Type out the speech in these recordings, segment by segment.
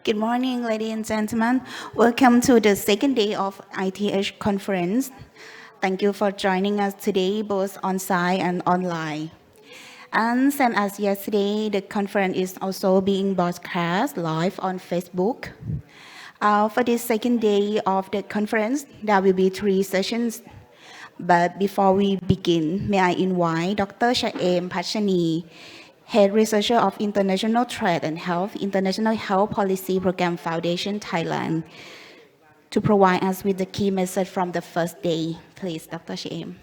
Good morning, ladies and gentlemen. Welcome to the second day of ITH Conference. Thank you for joining us today, both on-site and online. And same as yesterday, the conference is also being broadcast live on Facebook. For this second day of the conference, there will be 3 sessions. But before we begin, may I invite Dr. Chaem Pachani, Head Researcher of International Trade and Health, International Health Policy Program Foundation, Thailand, to provide us with the key message from the first day. Please, Dr. Chaem.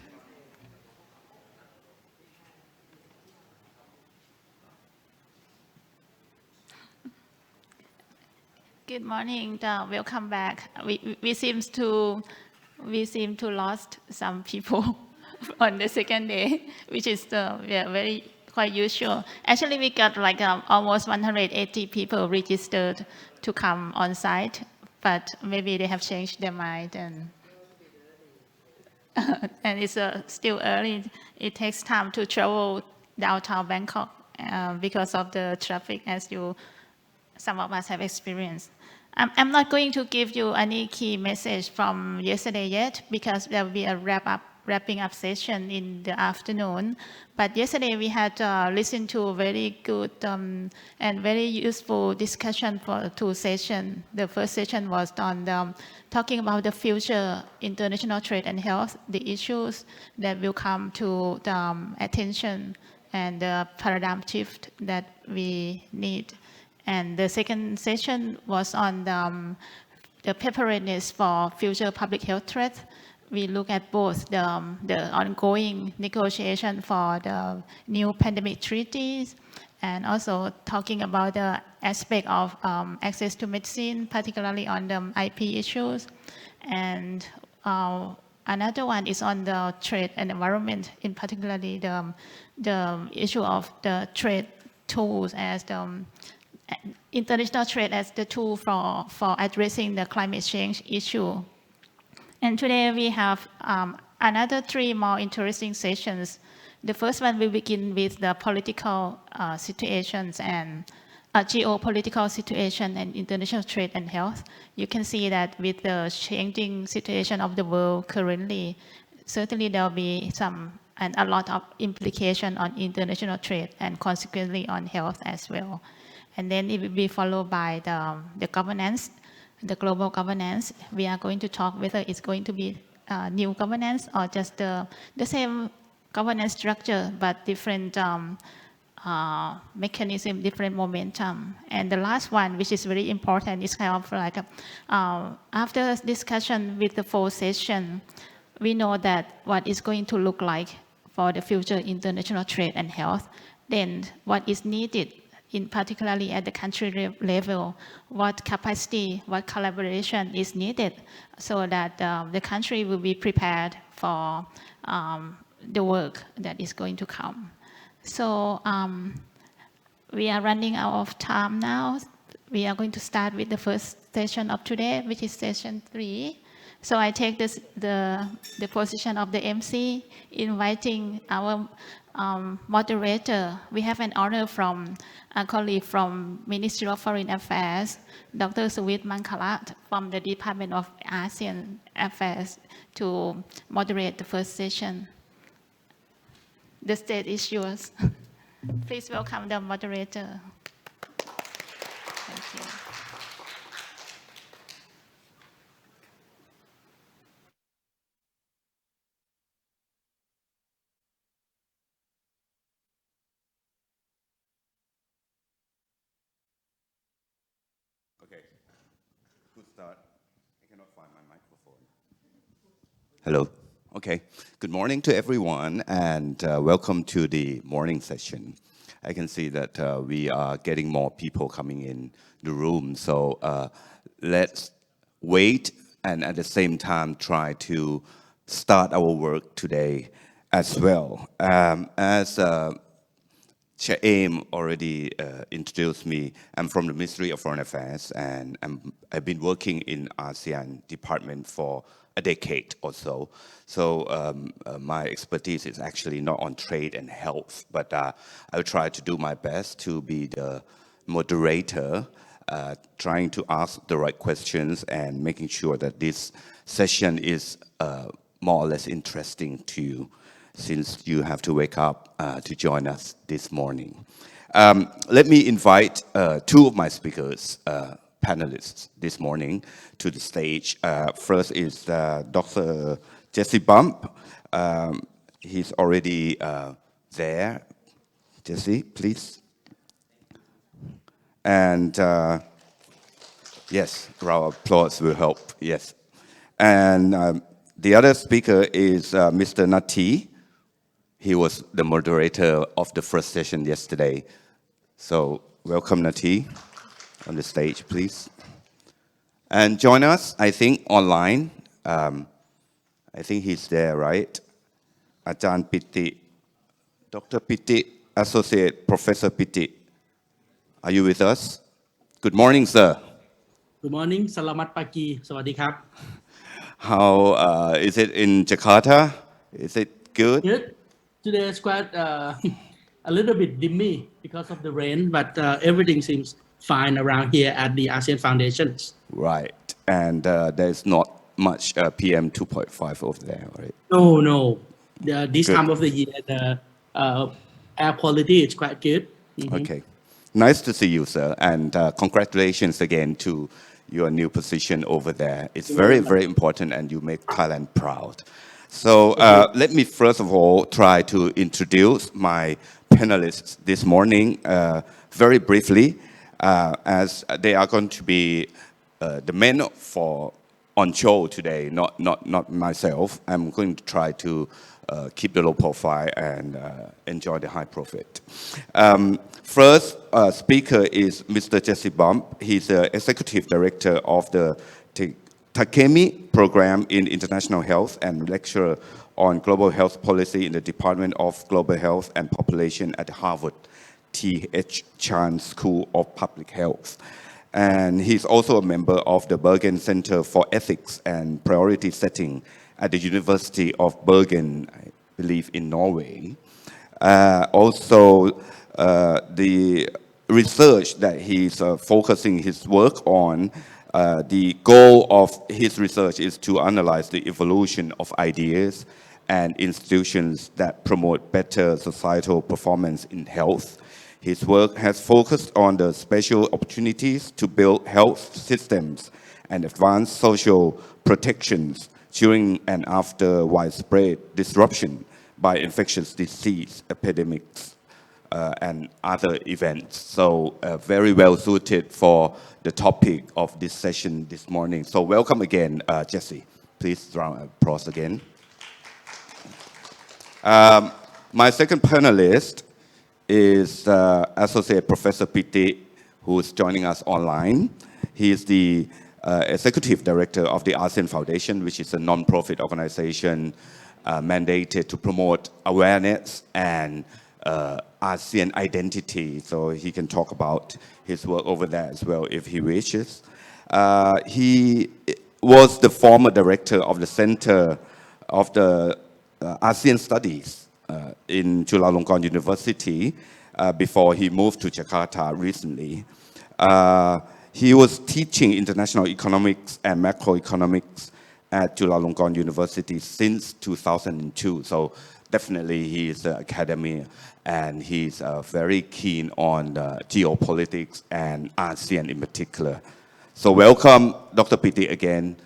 Good morning. Welcome back. We seem to lost some people on the second day, which is very quite usual. Actually, we got like almost 180 people registered to come on site, but maybe they have changed their mind and and it's still early. It takes time to travel downtown Bangkok because of the traffic, as some of us have experienced. I'm not going to give you any key message from yesterday yet because there will be a wrapping up session in the afternoon. But yesterday we had listened to a very good and very useful discussion for 2 sessions. The first session was on talking about the future international trade and health, the issues that will come to the attention and the paradigm shift that we need. And the second session was on the preparedness for future public health threats. We look at both the ongoing negotiation for the new pandemic treaties and also talking about the aspect of access to medicine, particularly on the IP issues. And another one is on the trade and environment, in particularly the issue of the trade tools as the international trade as the tool for addressing the climate change issue. And today we have another 3 more interesting sessions. The first one will begin with the political situations and geopolitical situation and international trade and health. You can see that with the changing situation of the world currently, certainly there will be a lot of implication on international trade and consequently on health as well. And then it will be followed by the governance, the global governance. We are going to talk whether it's going to be new governance or just the same governance structure, but different mechanism, different momentum. And the last one, which is very important, is kind of like after discussion with the 4 session, we know that what is going to look like for the future international trade and health, then what is needed in particularly at the country level, what capacity, what collaboration is needed so that the country will be prepared for the work that is going to come. So we are running out of time now. We are going to start with the first session of today, which is session 3. So I take the position of the MC, inviting our moderator. We have an honor from a colleague from Ministry of Foreign Affairs, Dr. Suvit Mangkalat from the Department of ASEAN Affairs to moderate the first session. The stage is yours. Please welcome the moderator. Thank you. Okay, good start. I cannot find my microphone. Hello. Okay, good morning to everyone and welcome to the morning session. I can see that we are getting more people coming in the room, so let's wait and at the same time try to start our work today as well. As Chaem already introduced me. I'm from the Ministry of Foreign Affairs, and I've been working in ASEAN department for a decade or so. So my expertise is actually not on trade and health, but I'll try to do my best to be the moderator trying to ask the right questions and making sure that this session is more or less interesting to you, since you have to wake up to join us this morning. Let me invite two of my speakers, panelists this morning, to the stage. First is Dr. Jesse Bump. He's already there. Jesse, please. And yes, round of applause will help. Yes. And the other speaker is Mr. Nati. He was the moderator of the first session yesterday. So welcome, Nati, on the stage, please. And join us, I think, online. I think he's there, right? Ajahn Pitti, Dr. Pitti, Associate Professor Pitti. Are you with us? Good morning, sir. Good morning. Selamat pagi. สวัสดีครับ How is it in Jakarta? Is it good? Good. Today is quite a little bit dimmy because of the rain, but everything seems fine around here at the ASEAN Foundations. Right. And there's not much PM 2.5 over there, right? No. This Good. time of the year, the air quality is quite good. Okay. Nice to see you, sir. And congratulations again to your new position over there. It's very, very important, and you make Thailand proud. So let me first of all try to introduce my panelists this morning very briefly, as they are going to be the men on show today, not myself. I'm going to try to keep the low profile and enjoy the high profit. First speaker is Mr. Jesse Bump. He's the Executive Director of the Takemi Program in International Health and lecturer on Global Health Policy in the Department of Global Health and Population at Harvard T.H. Chan School of Public Health. And he's also a member of the Bergen Center for Ethics and Priority Setting at the University of Bergen, I believe, in Norway. Also, the research that he's focusing his work on, the goal of his research is to analyze the evolution of ideas and institutions that promote better societal performance in health. His work has focused on the special opportunities to build health systems and advance social protections during and after widespread disruption by infectious disease epidemics and other events. So very well suited for the topic of this session this morning. So welcome again, Jesse. Please round of applause again. My second panelist is Associate Professor Pitti, who is joining us online. He is the Executive Director of the ASEAN Foundation, which is a non-profit organization mandated to promote awareness and ASEAN identity. So he can talk about his work over there as well if he wishes. He was the former director of the Center of the ASEAN Studies in Chulalongkorn University before he moved to Jakarta recently. He was teaching international economics and macroeconomics at Chulalongkorn University since 2002. So definitely he is an academia, and he's very keen on geopolitics and ASEAN in particular. So welcome, Dr. Pitti, again,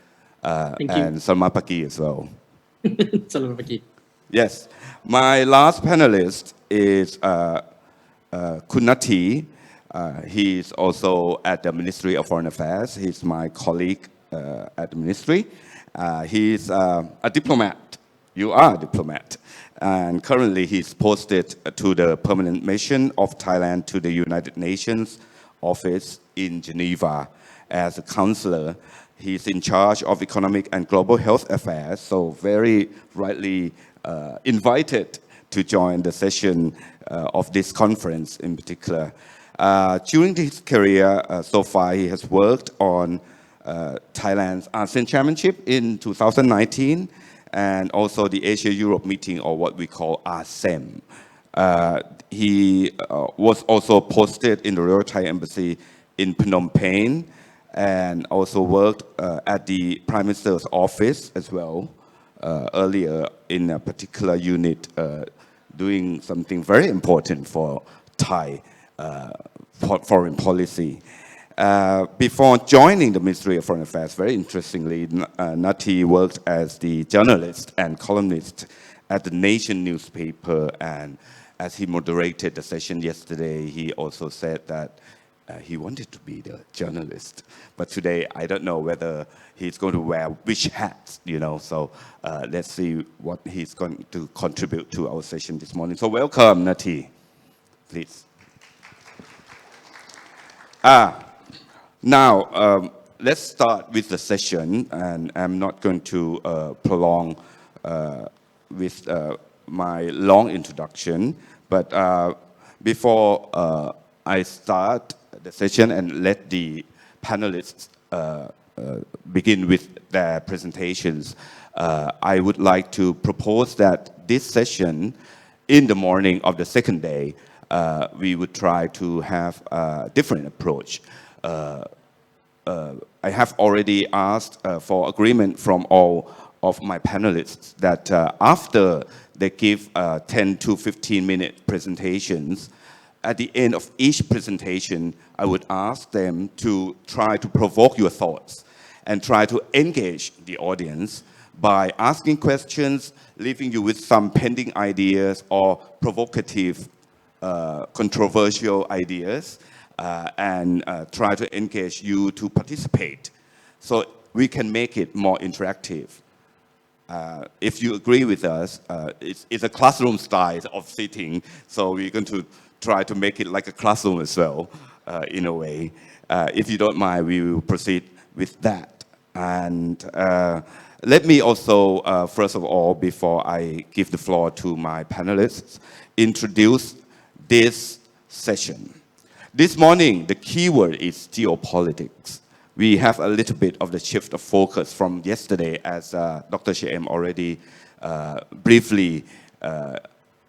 Thank you. and Selamat pagi as well. Selamat pagi. Yes. My last panelist is Kunati. He's also at the Ministry of Foreign Affairs. He's my colleague at the ministry. He's a diplomat. You are a diplomat. And currently he's posted to the permanent mission of Thailand to the United Nations office in Geneva as a counselor. He's in charge of economic and global health affairs, so very rightly invited to join the session of this conference in particular. During his career so far, he has worked on Thailand's ASEAN Chairmanship in 2019 and also the Asia-Europe meeting, or what we call ASEM. He was also posted in the Royal Thai Embassy in Phnom Penh and also worked at the Prime Minister's office as well earlier in a particular unit doing something very important for Thai foreign policy. Before joining the Ministry of Foreign Affairs, very interestingly, Nati worked as the journalist and columnist at the Nation newspaper, and as he moderated the session yesterday, he also said that he wanted to be the journalist. But today, I don't know whether he's going to wear which hat, so let's see what he's going to contribute to our session this morning. So welcome, Nati, please. Now, let's start with the session, and I'm not going to prolong with my long introduction, but before I start the session and let the panelists begin with their presentations, I would like to propose that this session, in the morning of the second day, we would try to have a different approach. I have already asked for agreement from all of my panelists that after they give 10 to 15 minute presentations, at the end of each presentation, I would ask them to try to provoke your thoughts and try to engage the audience by asking questions, leaving you with some pending ideas or provocative, controversial ideas, and try to engage you to participate so we can make it more interactive. If you agree with us, it's a classroom style of sitting, so we're going to try to make it like a classroom as well, in a way. If you don't mind, we will proceed with that. And let me also, first of all, before I give the floor to my panelists, introduce this session. This morning, the keyword is geopolitics. We have a little bit of the shift of focus from yesterday, as Dr. Shem already briefly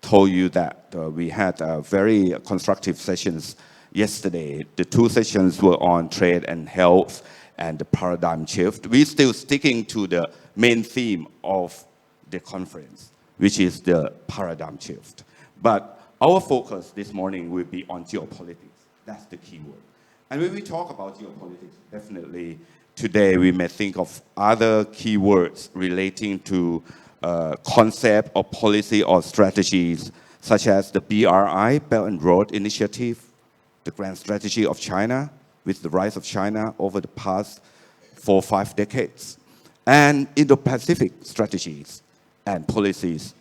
told you that we had very constructive sessions yesterday. The two sessions were on trade and health and the paradigm shift. We're still sticking to the main theme of the conference, which is the paradigm shift. But our focus this morning will be on geopolitics. That's the key word. And when we talk about geopolitics, definitely today we may think of other keywords relating to concept or policy or strategies, such as the BRI, Belt and Road Initiative, the grand strategy of China, with the rise of China over the past 4 or 5 decades, and Indo-Pacific strategies and policies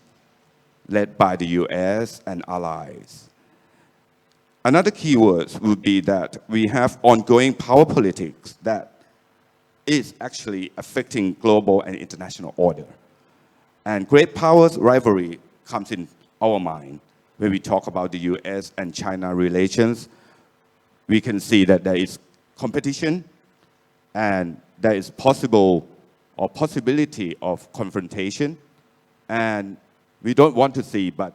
led by the US and allies. Another keyword would be that we have ongoing power politics that is actually affecting global and international order. And great powers rivalry comes in our mind when we talk about the US and China relations. We can see that there is competition and there is possibility of confrontation. And we don't want to see, but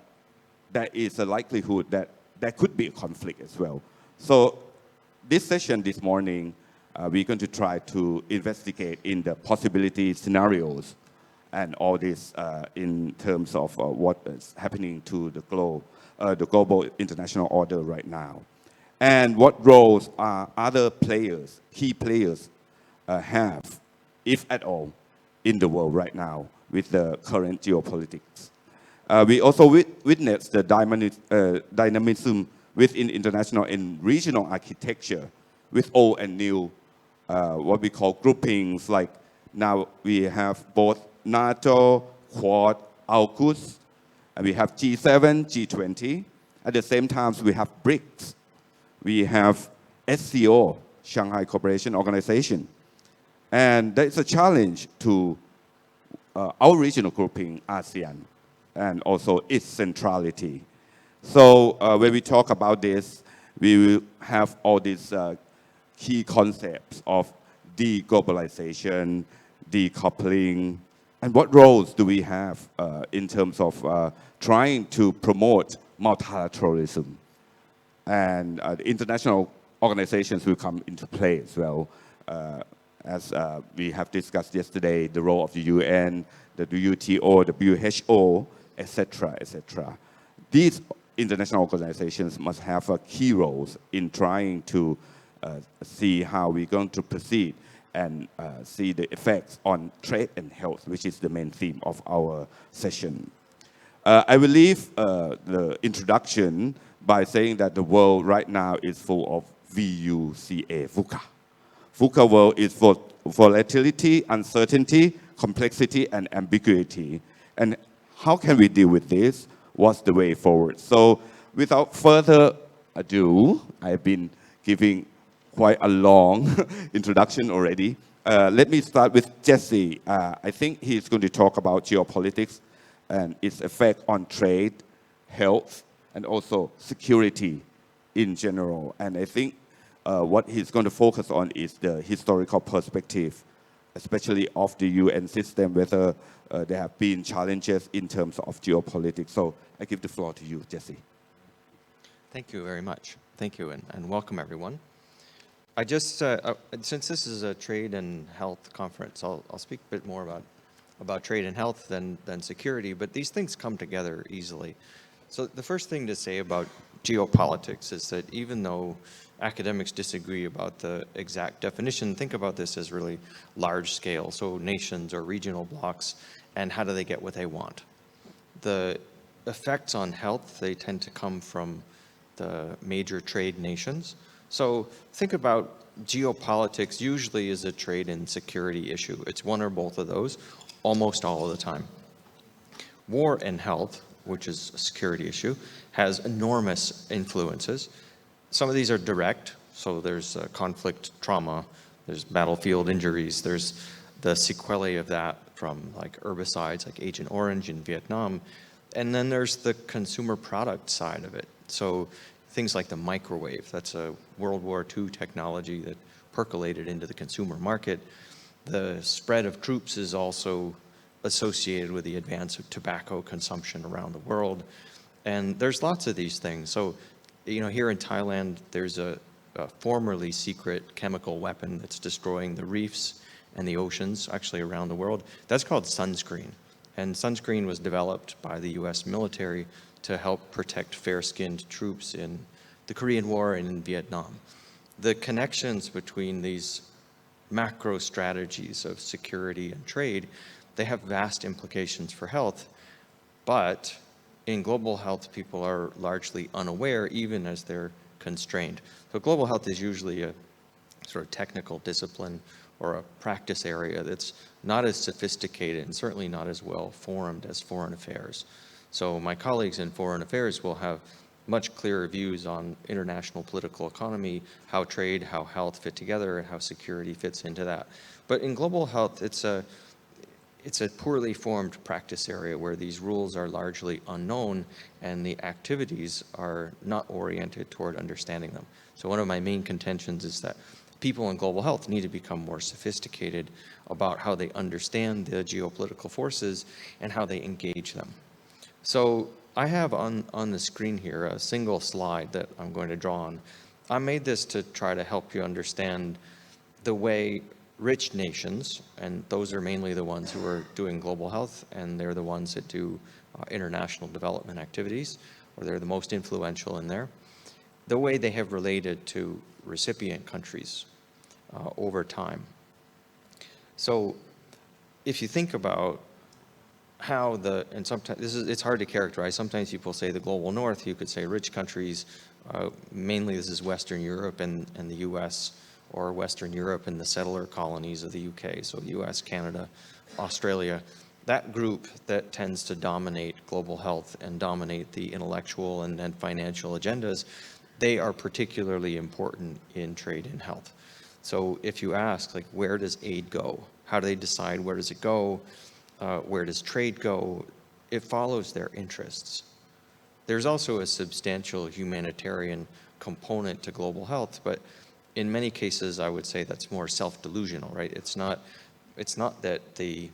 there is a likelihood that there could be a conflict as well. So this session this morning, we're going to try to investigate in the possibility scenarios and all this in terms of what is happening to the global international order right now. And what roles are other players, key players, have, if at all, in the world right now with the current geopolitics. We also witnessed the dynamism within international and regional architecture with old and new, what we call groupings, like now we have both NATO, Quad, AUKUS, and we have G7, G20. At the same time, we have BRICS. We have SCO, Shanghai Cooperation Organization. And there is a challenge to our regional grouping, ASEAN, and also its centrality. So when we talk about this, we will have all these key concepts of deglobalization, decoupling, and what roles do we have in terms of trying to promote multilateralism and the international organizations will come into play as well. As we have discussed yesterday, the role of the UN, the WTO, the WHO, etc., etc. These international organizations must have key roles in trying to see how we're going to proceed and see the effects on trade and health, which is the main theme of our session. I will leave the introduction by saying that the world right now is full of VUCA, VUCA. VUCA world is for volatility, uncertainty, complexity, and ambiguity. And how can we deal with this? What's the way forward? So without further ado, I've been giving quite a long introduction already. Let me start with Jesse. I think he's going to talk about geopolitics and its effect on trade, health, and also security in general. And I think what he's going to focus on is the historical perspective, especially of the UN system, whether there have been challenges in terms of geopolitics. So I give the floor to you, Jesse. Thank you very much. Thank you, and welcome everyone. I just, since this is a trade and health conference, I'll speak a bit more about trade and health than security, but these things come together easily. So the first thing to say about geopolitics is that even though academics disagree about the exact definition, think about this as really large scale, so nations or regional blocks, and how do they get what they want. The effects on health, they tend to come from the major trade nations. So think about geopolitics usually is a trade and security issue. It's one or both of those almost all of the time. War and health, which is a security issue, has enormous influences. Some of these are direct, so there's conflict trauma, there's battlefield injuries, there's the sequelae of that from like herbicides like Agent Orange in Vietnam, and then there's the consumer product side of it. So things like the microwave, that's a World War II technology that percolated into the consumer market. The spread of troops is also associated with the advance of tobacco consumption around the world. And there's lots of these things. So, you know, here in Thailand, there's a formerly secret chemical weapon that's destroying the reefs and the oceans actually around the world. That's called sunscreen. And sunscreen was developed by the US military to help protect fair-skinned troops in the Korean War and in Vietnam. The connections between these macro strategies of security and trade, they have vast implications for health, but in global health, people are largely unaware, even as they're constrained. So global health is usually a sort of technical discipline or a practice area that's not as sophisticated and certainly not as well formed as foreign affairs. So my colleagues in foreign affairs will have much clearer views on international political economy, how trade, how health fit together, and how security fits into that. But in global health, it's a poorly formed practice area where these rules are largely unknown and the activities are not oriented toward understanding them. So one of my main contentions is that people in global health need to become more sophisticated about how they understand the geopolitical forces and how they engage them. So I have on the screen here a single slide that I'm going to draw on. I made this to try to help you understand the way rich nations, and those are mainly the ones who are doing global health, and they're the ones that do international development activities, or they're the most influential in there, the way they have related to recipient countries over time. So if you think about how and sometimes it's hard to characterize. Sometimes people say the global north, you could say rich countries, mainly this is Western Europe and the US, or Western Europe and the settler colonies of the UK, so US, Canada, Australia. That group that tends to dominate global health and dominate the intellectual and financial agendas, they are particularly important in trade and health. So if you ask, like, where does aid go? How do they decide where does it go? Where does trade go? It follows their interests. There's also a substantial humanitarian component to global health, but in many cases, I would say that's more self-delusional, right? It's not that the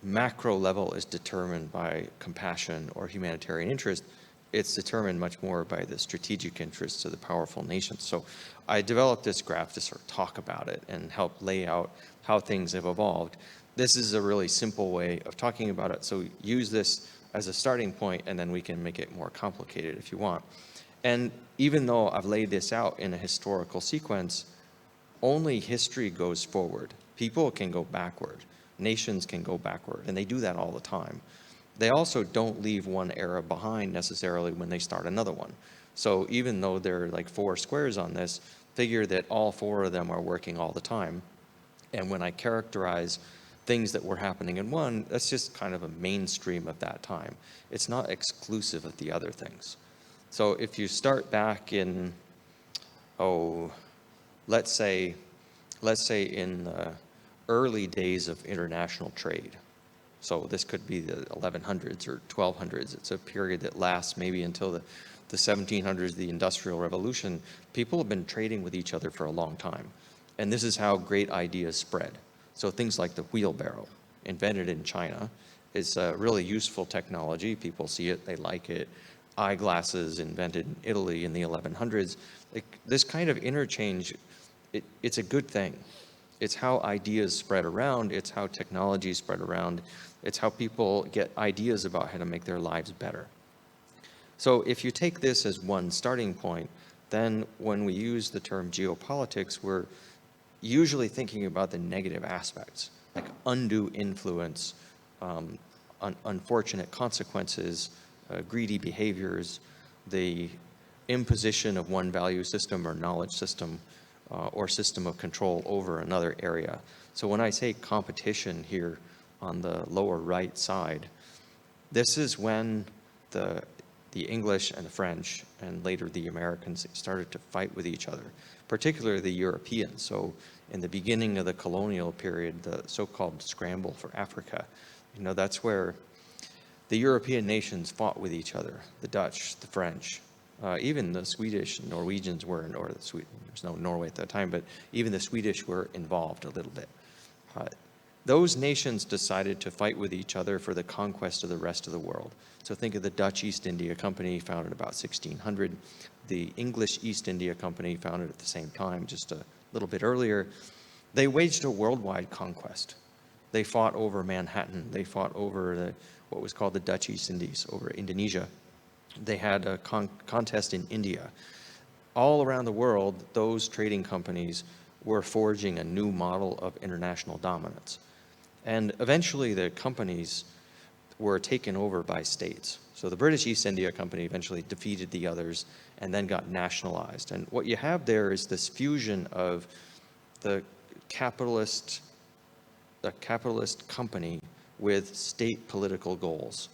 macro level is determined by compassion or humanitarian interest. it's determined much more by the strategic interests of the powerful nations. So I developed this graph to sort of talk about it and help lay out how things have evolved. This is a really simple way of talking about it. So use this as a starting point, and then we can make it more complicated if you want. And even though I've laid this out in a historical sequence, only history goes forward. People can go backward. Nations can go backward, and they do that all the time. They also don't leave one era behind necessarily when they start another one. So even though there are like 4 squares on this, figure that all 4 of them are working all the time. And when I characterize things that were happening in one, that's just kind of a mainstream of that time. It's not exclusive of the other things. So if you start back in, let's say in the early days of international trade. So this could be the 1100s or 1200s. It's a period that lasts maybe until the 1700s, the Industrial Revolution. People have been trading with each other for a long time. And this is how great ideas spread. So things like the wheelbarrow, invented in China, is a really useful technology. People see it, they like it. Eyeglasses invented in Italy in the 1100s. Like, this kind of interchange, it's a good thing. It's how ideas spread around. It's how technology spread around. It's how people get ideas about how to make their lives better. So if you take this as one starting point, then when we use the term geopolitics, we're usually thinking about the negative aspects, like undue influence, unfortunate consequences, greedy behaviors, the imposition of one value system or knowledge system or system of control over another area. So when I say competition here on the lower right side, this is when the English and the French and later the Americans started to fight with each other, particularly the Europeans. So in the beginning of the colonial period, the so-called scramble for Africa, that's where the European nations fought with each other, the Dutch, the French, even the Swedish, Norwegians were, or there's no Norway at that time, but even the Swedish were involved a little bit. Those nations decided to fight with each other for the conquest of the rest of the world. So think of the Dutch East India Company, founded about 1600, the English East India Company, founded at the same time, just a little bit earlier. They waged a worldwide conquest. They fought over Manhattan. They fought over what was called the Dutch East Indies, over Indonesia. They had a contest in India. All around the world, those trading companies were forging a new model of international dominance. And eventually the companies were taken over by states. So the British East India Company eventually defeated the others and then got nationalized. And what you have there is this fusion of the capitalist company with state political goals.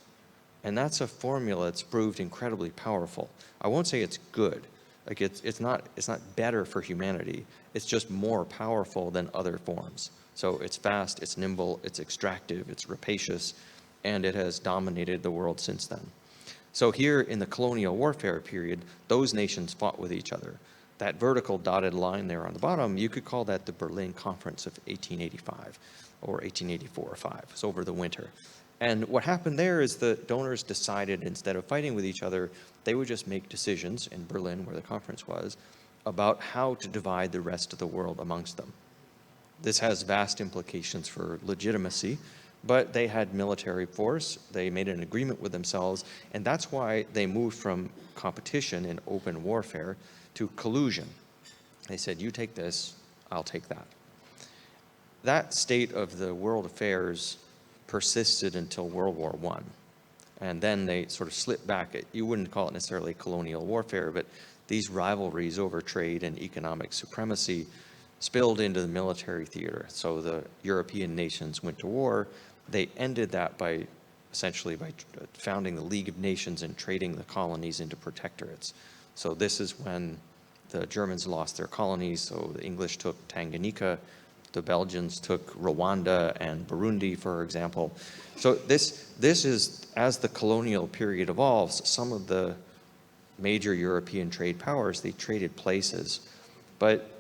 And that's a formula that's proved incredibly powerful. I won't say it's good. Like it's not better for humanity. It's just more powerful than other forms. So it's fast, it's nimble, it's extractive, it's rapacious, and it has dominated the world since then. So here in the colonial warfare period, those nations fought with each other. That vertical dotted line there on the bottom, you could call that the Berlin Conference of 1885 or 1884 or 5. It's over the winter. And what happened there is the donors decided, instead of fighting with each other, they would just make decisions in Berlin, where the conference was, about how to divide the rest of the world amongst them. This has vast implications for legitimacy, but they had military force, they made an agreement with themselves, and that's why they moved from competition in open warfare to collusion. They said, you take this, I'll take that. That state of the world affairs persisted until World War I. And then they sort of slipped back. You wouldn't call it necessarily colonial warfare, but these rivalries over trade and economic supremacy spilled into the military theater. So the European nations went to war. They ended that by essentially by founding the League of Nations and trading the colonies into protectorates. So this is when the Germans lost their colonies. So the English took Tanganyika. The Belgians took Rwanda and Burundi, for example. So this is, as the colonial period evolves, some of the major European trade powers, they traded places. But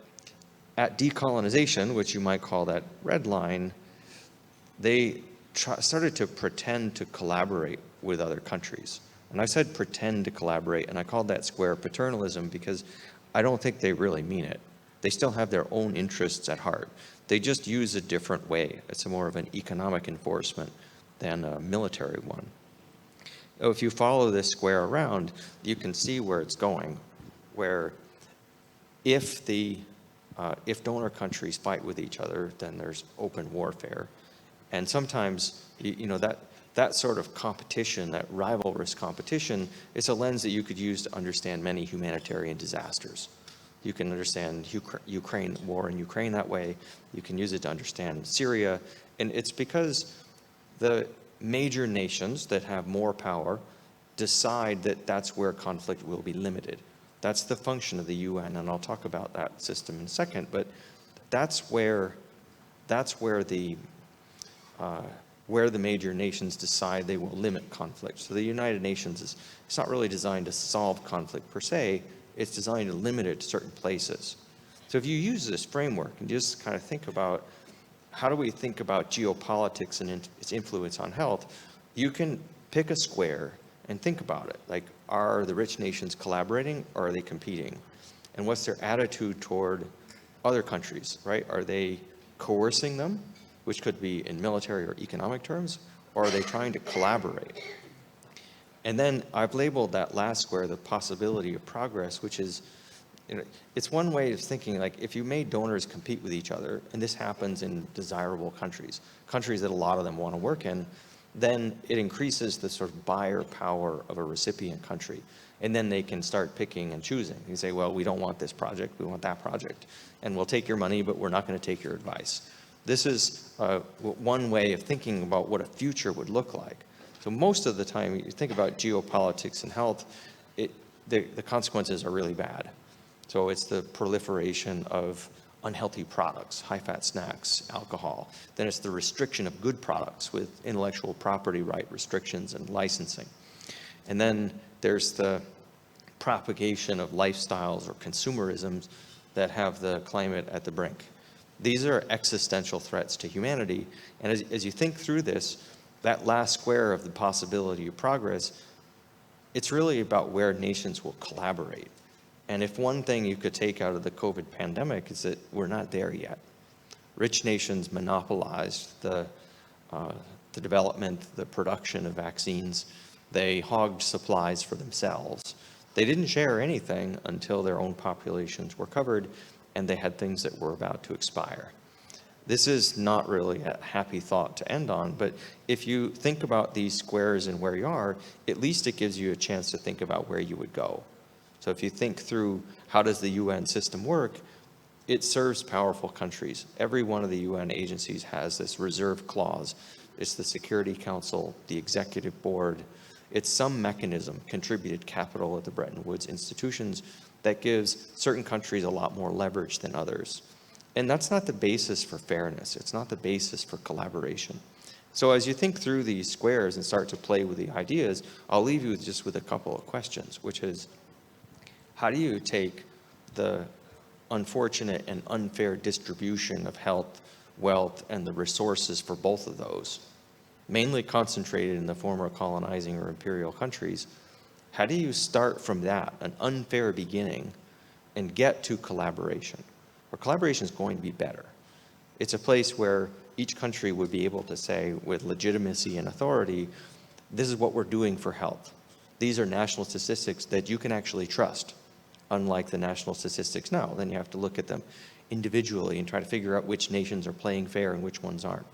at decolonization, which you might call that red line, they started to pretend to collaborate with other countries. And I said pretend to collaborate, and I called that square paternalism because I don't think they really mean it. They still have their own interests at heart. They just use a different way. It's more of an economic enforcement than a military one. If you follow this square around, you can see where it's going, where if donor countries fight with each other, then there's open warfare. And sometimes, that sort of competition, that rivalrous competition, is a lens that you could use to understand many humanitarian disasters. You can understand Ukraine, war in Ukraine that way. You can use it to understand Syria. And it's because the major nations that have more power decide that that's where conflict will be limited. That's the function of the UN, and I'll talk about that system in a second, but that's where the major nations decide they will limit conflict. So the United Nations it's not really designed to solve conflict per se, it's designed to limit it to certain places. So if you use this framework and just kind of think about how do we think about geopolitics and its influence on health, you can pick a square and think about it. Like, are the rich nations collaborating or are they competing? And what's their attitude toward other countries, right? Are they coercing them, which could be in military or economic terms, or are they trying to collaborate? And then I've labeled that last square the possibility of progress, which is, it's one way of thinking, like if you made donors compete with each other, and this happens in desirable countries that a lot of them want to work in, then it increases the sort of buyer power of a recipient country. And then they can start picking and choosing. You say, well, we don't want this project, we want that project. And we'll take your money, but we're not going to take your advice. This is one way of thinking about what a future would look like. So most of the time, you think about geopolitics and health, the consequences are really bad. So it's the proliferation of unhealthy products, high-fat snacks, alcohol. Then it's the restriction of good products with intellectual property right restrictions and licensing. And then there's the propagation of lifestyles or consumerisms that have the climate at the brink. These are existential threats to humanity. And as you think through this, that last square of the possibility of progress, it's really about where nations will collaborate. And if one thing you could take out of the COVID pandemic is that we're not there yet. Rich nations monopolized the development, the production of vaccines. They hogged supplies for themselves. They didn't share anything until their own populations were covered and they had things that were about to expire. This is not really a happy thought to end on, but if you think about these squares and where you are, at least it gives you a chance to think about where you would go. So if you think through how does the UN system work, it serves powerful countries. Every one of the UN agencies has this reserve clause. It's the Security Council, the Executive Board. It's some mechanism, contributed capital at the Bretton Woods institutions, that gives certain countries a lot more leverage than others. And that's not the basis for fairness. It's not the basis for collaboration. So as you think through these squares and start to play with the ideas, I'll leave you just with a couple of questions, which is, how do you take the unfortunate and unfair distribution of health, wealth, and the resources for both of those, mainly concentrated in the former colonizing or imperial countries? How do you start from that, an unfair beginning, and get to collaboration? Where collaboration is going to be better. It's a place where each country would be able to say with legitimacy and authority, this is what we're doing for health. These are national statistics that you can actually trust, unlike the national statistics now. Then you have to look at them individually and try to figure out which nations are playing fair and which ones aren't.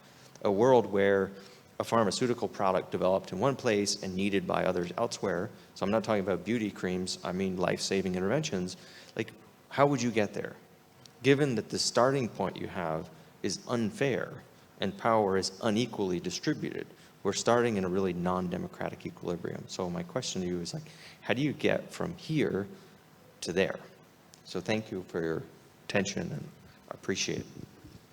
A world where a pharmaceutical product developed in one place and needed by others elsewhere, so I'm not talking about beauty creams, I mean life-saving interventions, like how would you get there? Given that the starting point you have is unfair and power is unequally distributed, we're starting in a really non-democratic equilibrium. So my question to you is like, how do you get from here to there? So thank you for your attention and I appreciate it.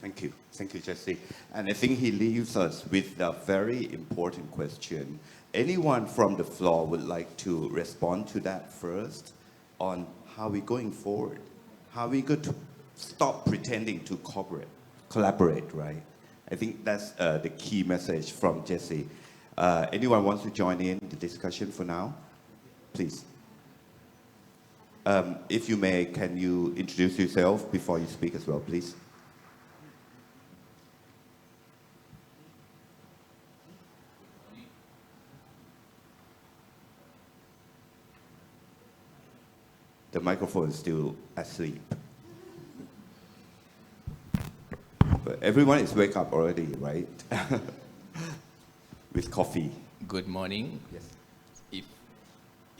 Thank you. Thank you, Jesse. And I think he leaves us with a very important question. Anyone from the floor would like to respond to that first on how we're going forward? How are we going to stop pretending to collaborate, right? I think that's the key message from Jesse. Anyone wants to join in the discussion for now? please. If you may, can you introduce yourself before you speak as well, please? The microphone is still asleep. But everyone is wake up already, right? With coffee. Good morning. Yes.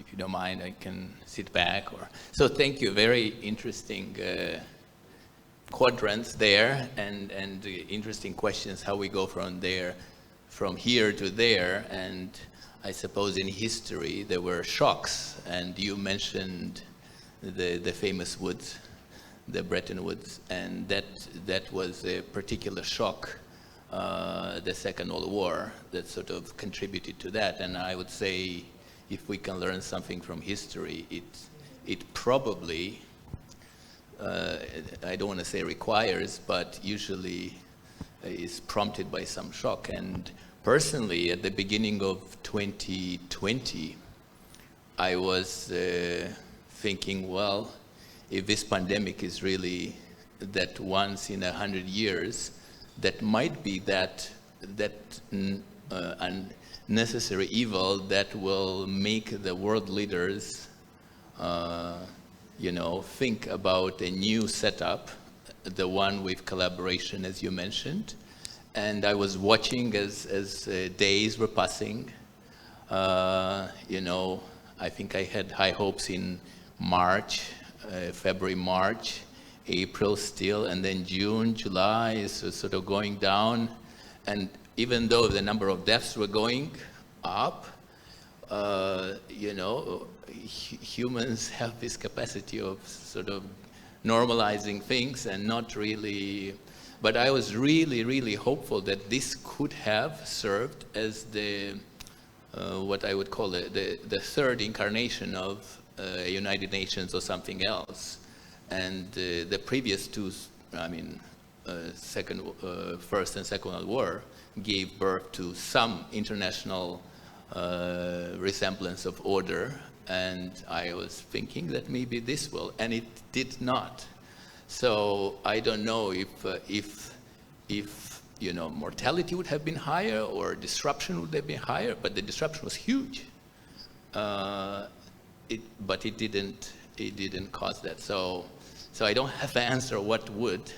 If you don't mind, I can sit back. So thank you. Very interesting quadrants there, and interesting questions. How we go from there, from here to there, and I suppose in history there were shocks, and you mentioned the famous Woods, the Bretton Woods, and that was a particular shock. The Second World War that sort of contributed to that, and I would say if we can learn something from history, it probably, I don't want to say requires, but usually is prompted by some shock. And personally, at the beginning of 2020, I was thinking, well, if this pandemic is really that once in 100 years, that might be that unnecessary evil that will make the world leaders, think about a new setup, the one with collaboration, as you mentioned. And I was watching as days were passing. I think I had high hopes in March, February, March, April still, and then June, July is sort of going down. And even though the number of deaths were going up, humans have this capacity of sort of normalizing things and not really. But I was really, really hopeful that this could have served as the what I would call the third incarnation of United Nations or something else. And the previous two, First and Second World War, gave birth to some international resemblance of order, and I was thinking that maybe this will, and it did not. So I don't know if mortality would have been higher or disruption would have been higher, but the disruption was huge. But it didn't cause that. So I don't have the answer what would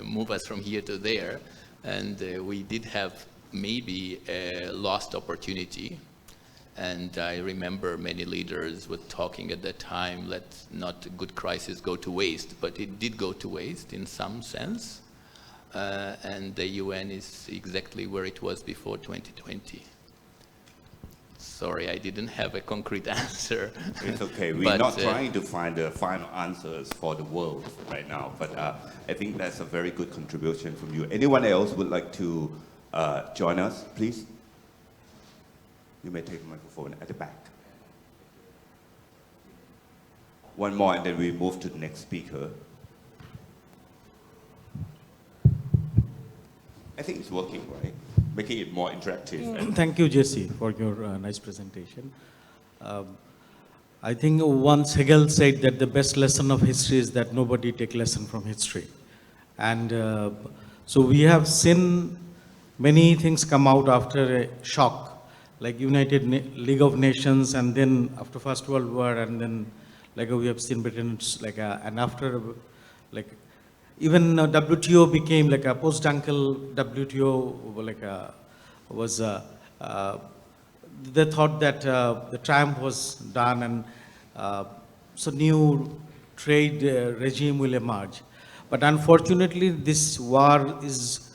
move us from here to there. And we did have maybe a lost opportunity. And I remember many leaders were talking at that time, let not a good crisis go to waste. But it did go to waste in some sense. And the UN is exactly where it was before 2020. Sorry, I didn't have a concrete answer. It's okay. We're not trying to find the final answers for the world right now, but I think that's a very good contribution from you. Anyone else would like to join us, please? You may take the microphone at the back. One more, and then we move to the next speaker. I think it's working, right? Making it more interactive. Thank you, Jesse, for your nice presentation. I think once Hegel said that the best lesson of history is that nobody take lesson from history. And so we have seen many things come out after a shock, like League of Nations, and then after First World War, and then like we have seen Britain, and after even WTO became like a post-Dunkel WTO, was they thought that the triumph was done, and so new trade regime will emerge. But unfortunately, this war is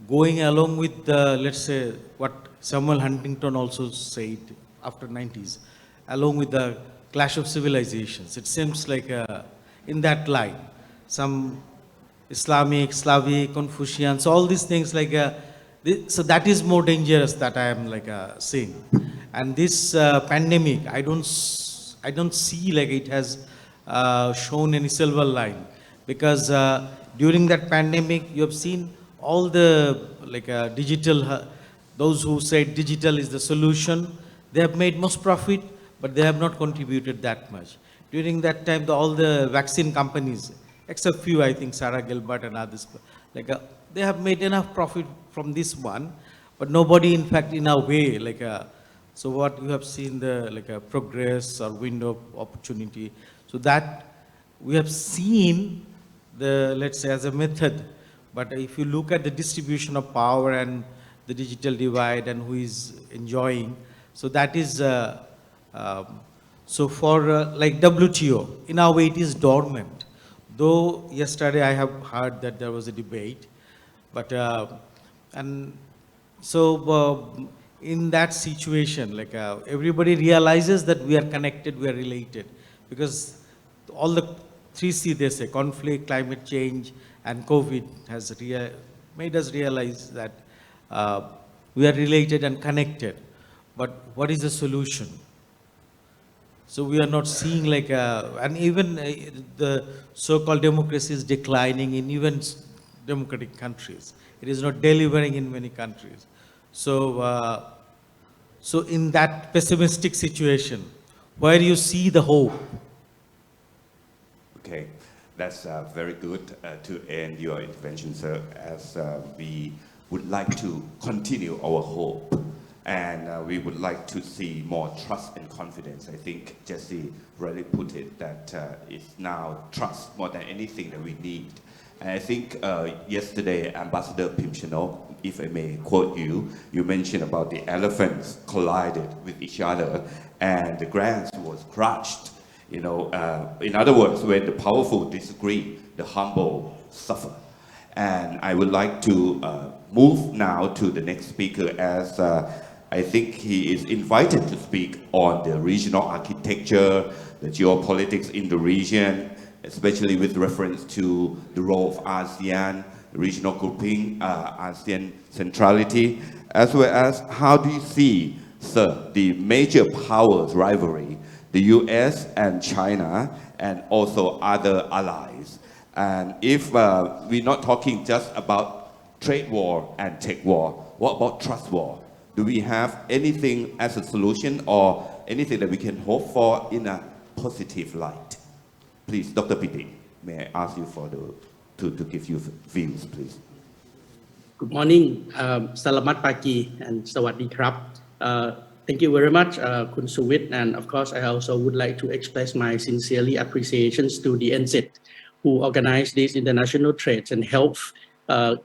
going along with the, let's say, what Samuel Huntington also said after 90s, along with the clash of civilizations. It seems like in that line, some Islamic, Slavic, Confucians, all these things so that is more dangerous that I am seeing. And this pandemic, I don't see it has shown any silver line, because during that pandemic, you have seen all the digital, those who said digital is the solution, they have made most profit, but they have not contributed that much. During that time, all the vaccine companies, except few, I think Sarah Gilbert and others, they have made enough profit from this one, but nobody, in fact, in a way, so what you have seen the progress or window of opportunity. So that we have seen the, let's say, as a method, but if you look at the distribution of power and the digital divide and who is enjoying, so that is, so for like WTO, in a way it is dormant. Though yesterday I have heard that there was a debate, but, and so in that situation, everybody realizes that we are connected, we are related, because all the 3C, they say, conflict, climate change, and COVID has made us realize that we are related and connected. But what is the solution? So we are not seeing and even the so-called democracy is declining in even democratic countries. It is not delivering in many countries. So, so in that pessimistic situation, where you see the hope? Okay, that's very good to end your intervention, sir, as we would like to continue our hope, and we would like to see more trust and confidence. I think Jesse really put it that it's now trust more than anything that we need. And I think yesterday, Ambassador Pimchano, if I may quote you, you mentioned about the elephants collided with each other and the grass was crushed. You know, in other words, when the powerful disagree, the humble suffer. And I would like to move now to the next speaker, as I think he is invited to speak on the regional architecture, the geopolitics in the region, especially with reference to the role of ASEAN, regional grouping, ASEAN centrality, as well as how do you see, sir, the major powers rivalry, the US and China, and also other allies. And if we're not talking just about trade war and tech war, what about trust war? Do we have anything as a solution or anything that we can hope for in a positive light? Please, Dr. Piti, may I ask you for to give you views, please. Good morning, Selamat pagi, and Sawadee krab. Thank you very much, Kun Suwit, and of course, I also would like to express my sincerely appreciations to the NZ, who organized this international trade and health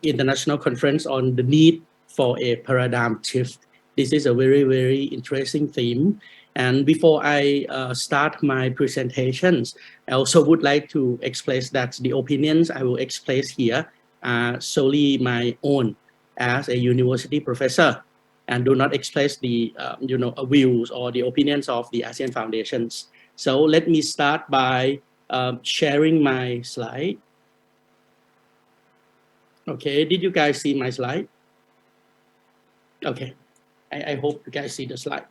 international conference on the need for a paradigm shift. This is a very, very interesting theme. And before I start my presentations, I also would like to express that the opinions I will express here are solely my own as a university professor, and do not express the views or the opinions of the ASEAN Foundations. So let me start by sharing my slide. Okay, did you guys see my slide? Okay, I hope you guys see the slide.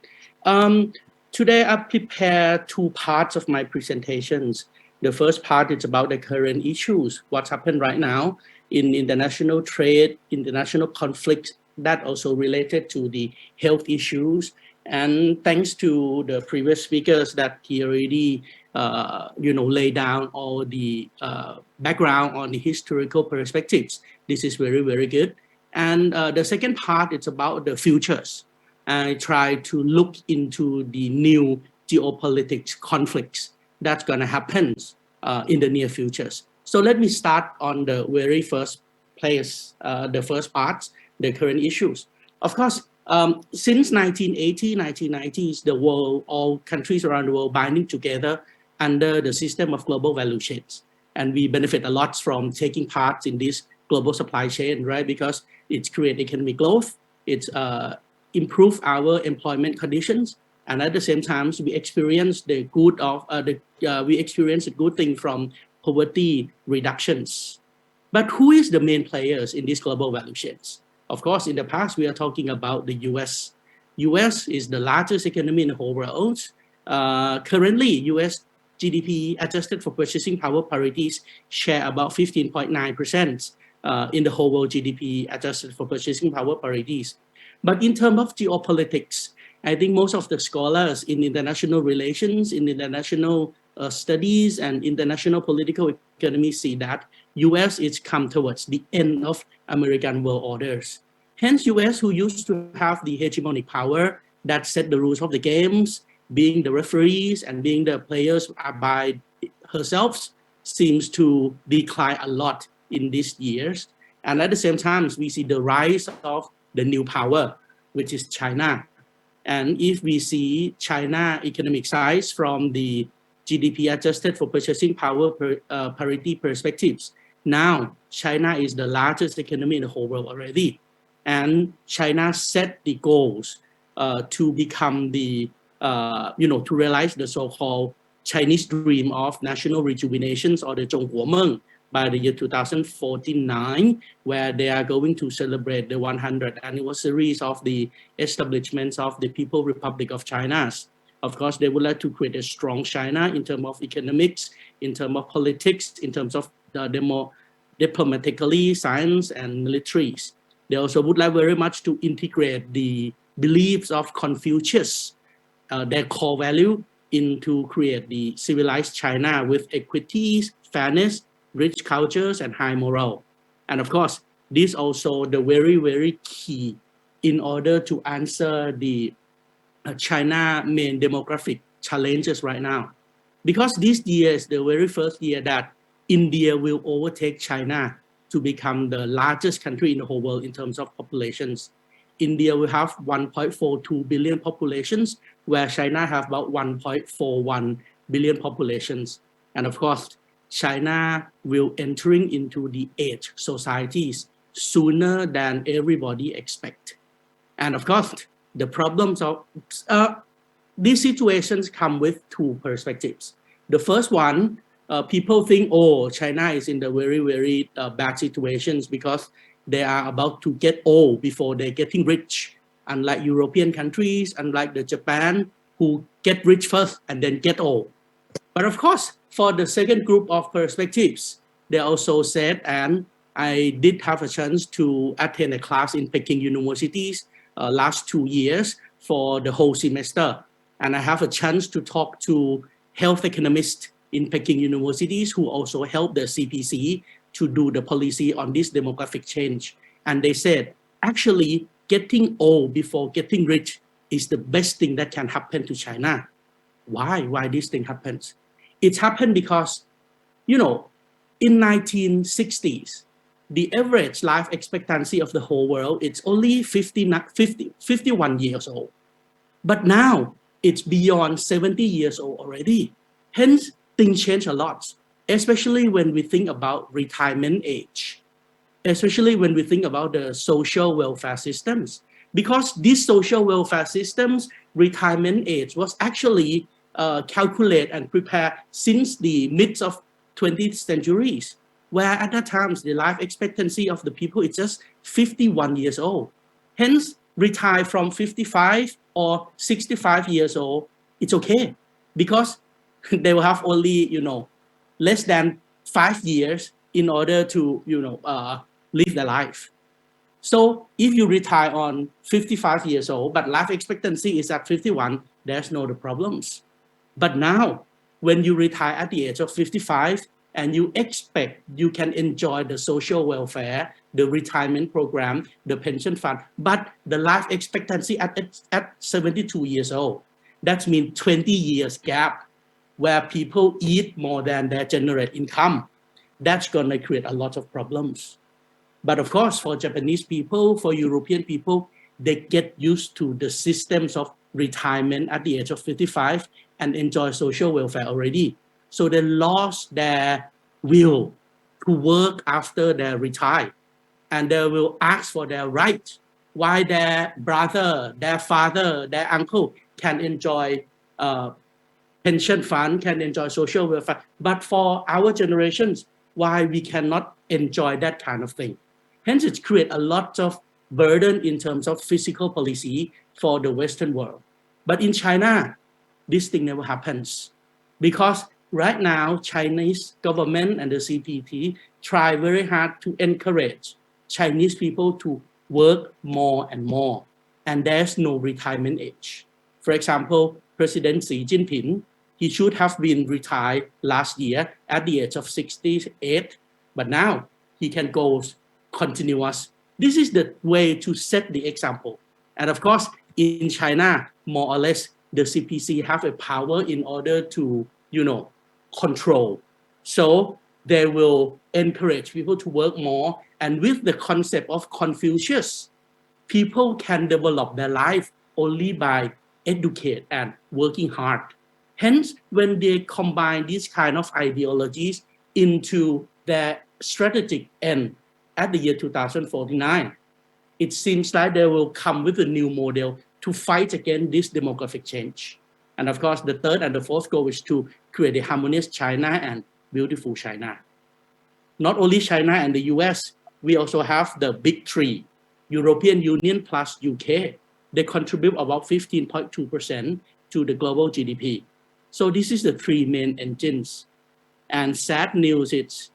Today I prepared two parts of my presentations. The first part is about the current issues, what's happened right now in international trade, international conflict, that also related to the health issues. And thanks to the previous speakers that he already laid down all the background on the historical perspectives. This is very, very good. And the second part is about the futures. I try to look into the new geopolitics conflicts that's going to happen in the near futures. So let me start on the very first place, the first part, the current issues. Of course, since 1990s, the world, all countries around the world binding together under the system of global value chains. And we benefit a lot from taking part in this global supply chain, right? Because it's create economic growth, it's improve our employment conditions, and at the same time, we experience the good of we experience the good thing from poverty reductions. But who is the main players in these global value chains? Of course, in the past, we are talking about the US. US is the largest economy in the whole world. Currently, US GDP adjusted for purchasing power parities share about 15.9% in the whole world GDP adjusted for purchasing power parities. But in terms of geopolitics, I think most of the scholars in international relations, in international studies and international political economy see that US is come towards the end of American world orders. Hence, US, who used to have the hegemonic power that set the rules of the games, being the referees and being the players by herself, seems to decline a lot in these years. And at the same time, we see the rise of the new power, which is China. And if we see China economic size from the GDP adjusted for purchasing power parity perspectives, now China is the largest economy in the whole world already. And China set the goals to become the, to realize the so-called Chinese dream of national rejuvenations or the Zhongguomeng by the year 2049, where they are going to celebrate the 100th anniversaries of the establishment of the People's Republic of China. Of course, they would like to create a strong China in terms of economics, in terms of politics, in terms of diplomatically, science, and militaries. They also would like very much to integrate the beliefs of Confucius, their core value, into create the civilized China with equity, fairness, rich cultures, and high moral. And of course, this also the very, very key in order to answer the China main demographic challenges right now. Because this year is the very first year that India will overtake China to become the largest country in the whole world in terms of populations. India will have 1.42 billion populations, where China have about 1.41 billion populations. And of course, China will entering into the age societies sooner than everybody expect. And of course, the problems of these situations come with two perspectives. The first one, people think, oh, China is in the very, very bad situations because they are about to get old before they're getting rich. Unlike European countries, unlike the Japan, who get rich first and then get old. But of course, for the second group of perspectives, they also said, and I did have a chance to attend a class in Peking universities last 2 years for the whole semester. And I have a chance to talk to health economists in Peking universities who also help the CPC to do the policy on this demographic change. And they said, actually, getting old before getting rich is the best thing that can happen to China. Why this thing happens? It's happened because, in 1960s, the average life expectancy of the whole world, it's only 51 years old. But now it's beyond 70 years old already. Hence, things change a lot, especially when we think about retirement age, especially when we think about the social welfare systems. Because these social welfare systems, retirement age was actually calculated and prepared since the mid of 20th centuries, where at that time, the life expectancy of the people is just 51 years old. Hence, retire from 55 or 65 years old, it's okay, because they will have only, less than 5 years in order to, live their life. So if you retire on 55 years old, but life expectancy is at 51, there's no problems. But now, when you retire at the age of 55 and you expect you can enjoy the social welfare, the retirement program, the pension fund, but the life expectancy at 72 years old, that means 20 years gap where people eat more than their generate income. That's going to create a lot of problems. But of course, for Japanese people, for European people, they get used to the systems of retirement at the age of 55 and enjoy social welfare already. So they lost their will to work after they retire. And they will ask for their rights, why their brother, their father, their uncle can enjoy pension fund, can enjoy social welfare. But for our generations, why we cannot enjoy that kind of thing? Hence, it creates a lot of burden in terms of fiscal policy for the Western world. But in China, this thing never happens. Because right now, Chinese government and the CPT try very hard to encourage Chinese people to work more and more. and there's no retirement age. For example, President Xi Jinping, he should have been retired last year at the age of 68, but now he can go continuous. This is the way to set the example. And of course, in China, more or less, the CPC have a power in order to, control. So they will encourage people to work more. And with the concept of Confucius, people can develop their life only by educate and working hard. Hence, when they combine these kind of ideologies into their strategic end at the year 2049, it seems like they will come with a new model to fight against this demographic change. And of course, the third and the fourth goal is to create a harmonious China and beautiful China. Not only China and the US, we also have the big three, European Union plus UK. They contribute about 15.2% to the global GDP. So this is the three main engines. And sad news is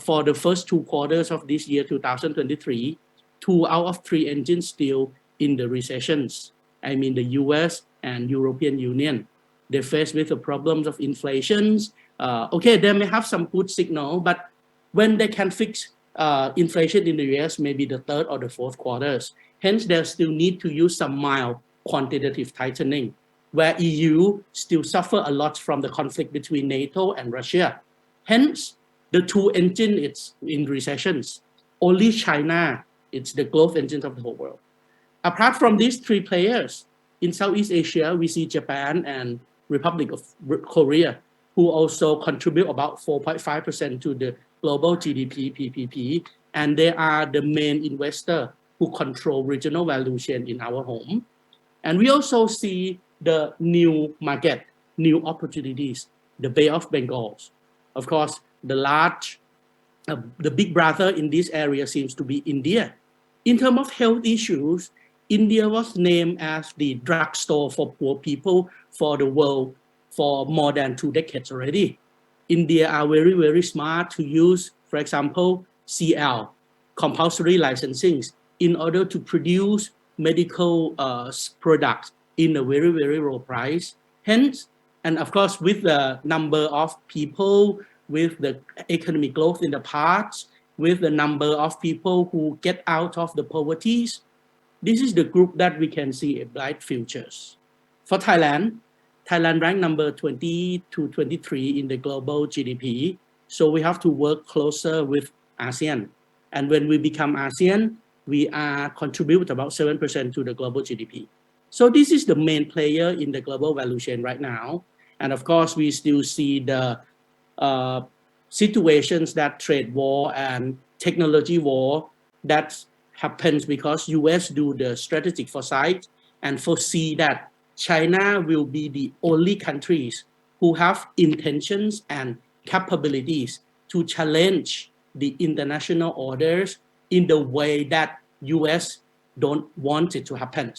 for the first 2 quarters of this year, 2023, 2 out of 3 engines still in the recessions. I mean the US and European Union. They face with the problems of inflation. Okay, they may have some good signal, but when they can fix inflation in the US, maybe the third or the fourth quarters. Hence, they still need to use some mild quantitative tightening, where EU still suffer a lot from the conflict between NATO and Russia. Hence, the 2 engines it's in recessions. Only China, it's the growth engine of the whole world. Apart from these 3 players, in Southeast Asia, we see Japan and Republic of Korea, who also contribute about 4.5% to the global GDP, PPP, and they are the main investor who control regional value chain in our home. And we also see the new market, new opportunities, the Bay of Bengal. Of course, the big brother in this area seems to be India. In terms of health issues, India was named as the drugstore for poor people for the world for more than 2 decades already. India are very, very smart to use, for example, CL, compulsory licensing, in order to produce medical products in a very, very low price. Hence, and of course, with the number of people, with the economic growth in the past, with the number of people who get out of the poverty, this is the group that we can see a bright futures. For Thailand ranked number 20 to 23 in the global GDP. So we have to work closer with ASEAN. And when we become ASEAN, we are contribute about 7% to the global GDP. So this is the main player in the global value chain right now. And of course, we still see the situations that trade war and technology war that happens because US do the strategic foresight and foresee that China will be the only countries who have intentions and capabilities to challenge the international orders in the way that US don't want it to happen.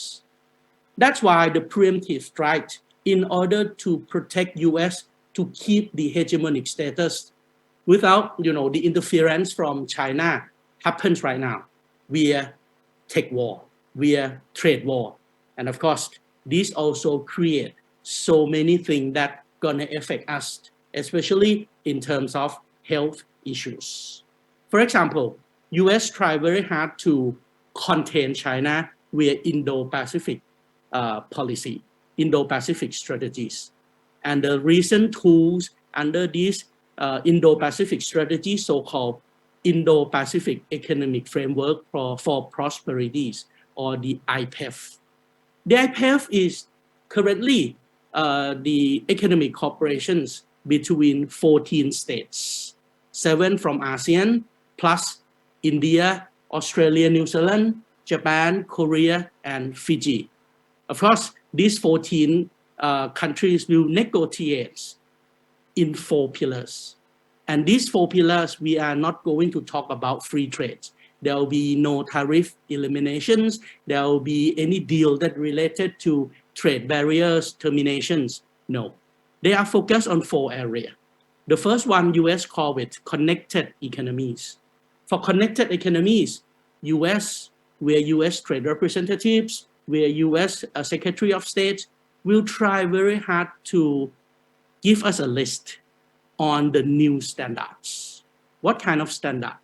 That's why the preemptive strike, in order to protect US to keep the hegemonic status without the interference from China happens right now via tech war, via trade war. And of course, this also create so many things that gonna affect us, especially in terms of health issues. For example, US try very hard to contain China via Indo-Pacific policy, Indo-Pacific strategies. And the recent tools under this Indo-Pacific strategy, so-called Indo-Pacific Economic Framework for Prosperities, or the IPEF. The IPEF is currently the economic cooperations between 14 states, 7 from ASEAN, plus India, Australia, New Zealand, Japan, Korea, and Fiji. Of course, these 14 countries will negotiate in 4 pillars. And these 4 pillars, we are not going to talk about free trade. There will be no tariff eliminations. There will be any deal that related to trade barriers, terminations. No, they are focused on 4 areas. The first one, US call it connected economies. For connected economies, US, where US trade representatives where US Secretary of State will try very hard to give us a list on the new standards. What kind of standard?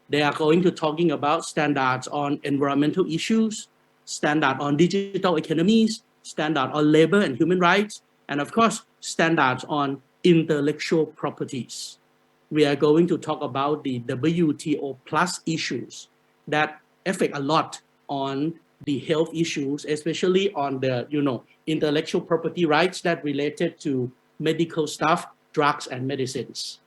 They are going to talking about standards on environmental issues, standard on digital economies, standard on labor and human rights, and of course, standards on intellectual properties. We are going to talk about the WTO plus issues that affect a lot on the health issues, especially on the intellectual property rights that related to medical stuff, drugs and medicines.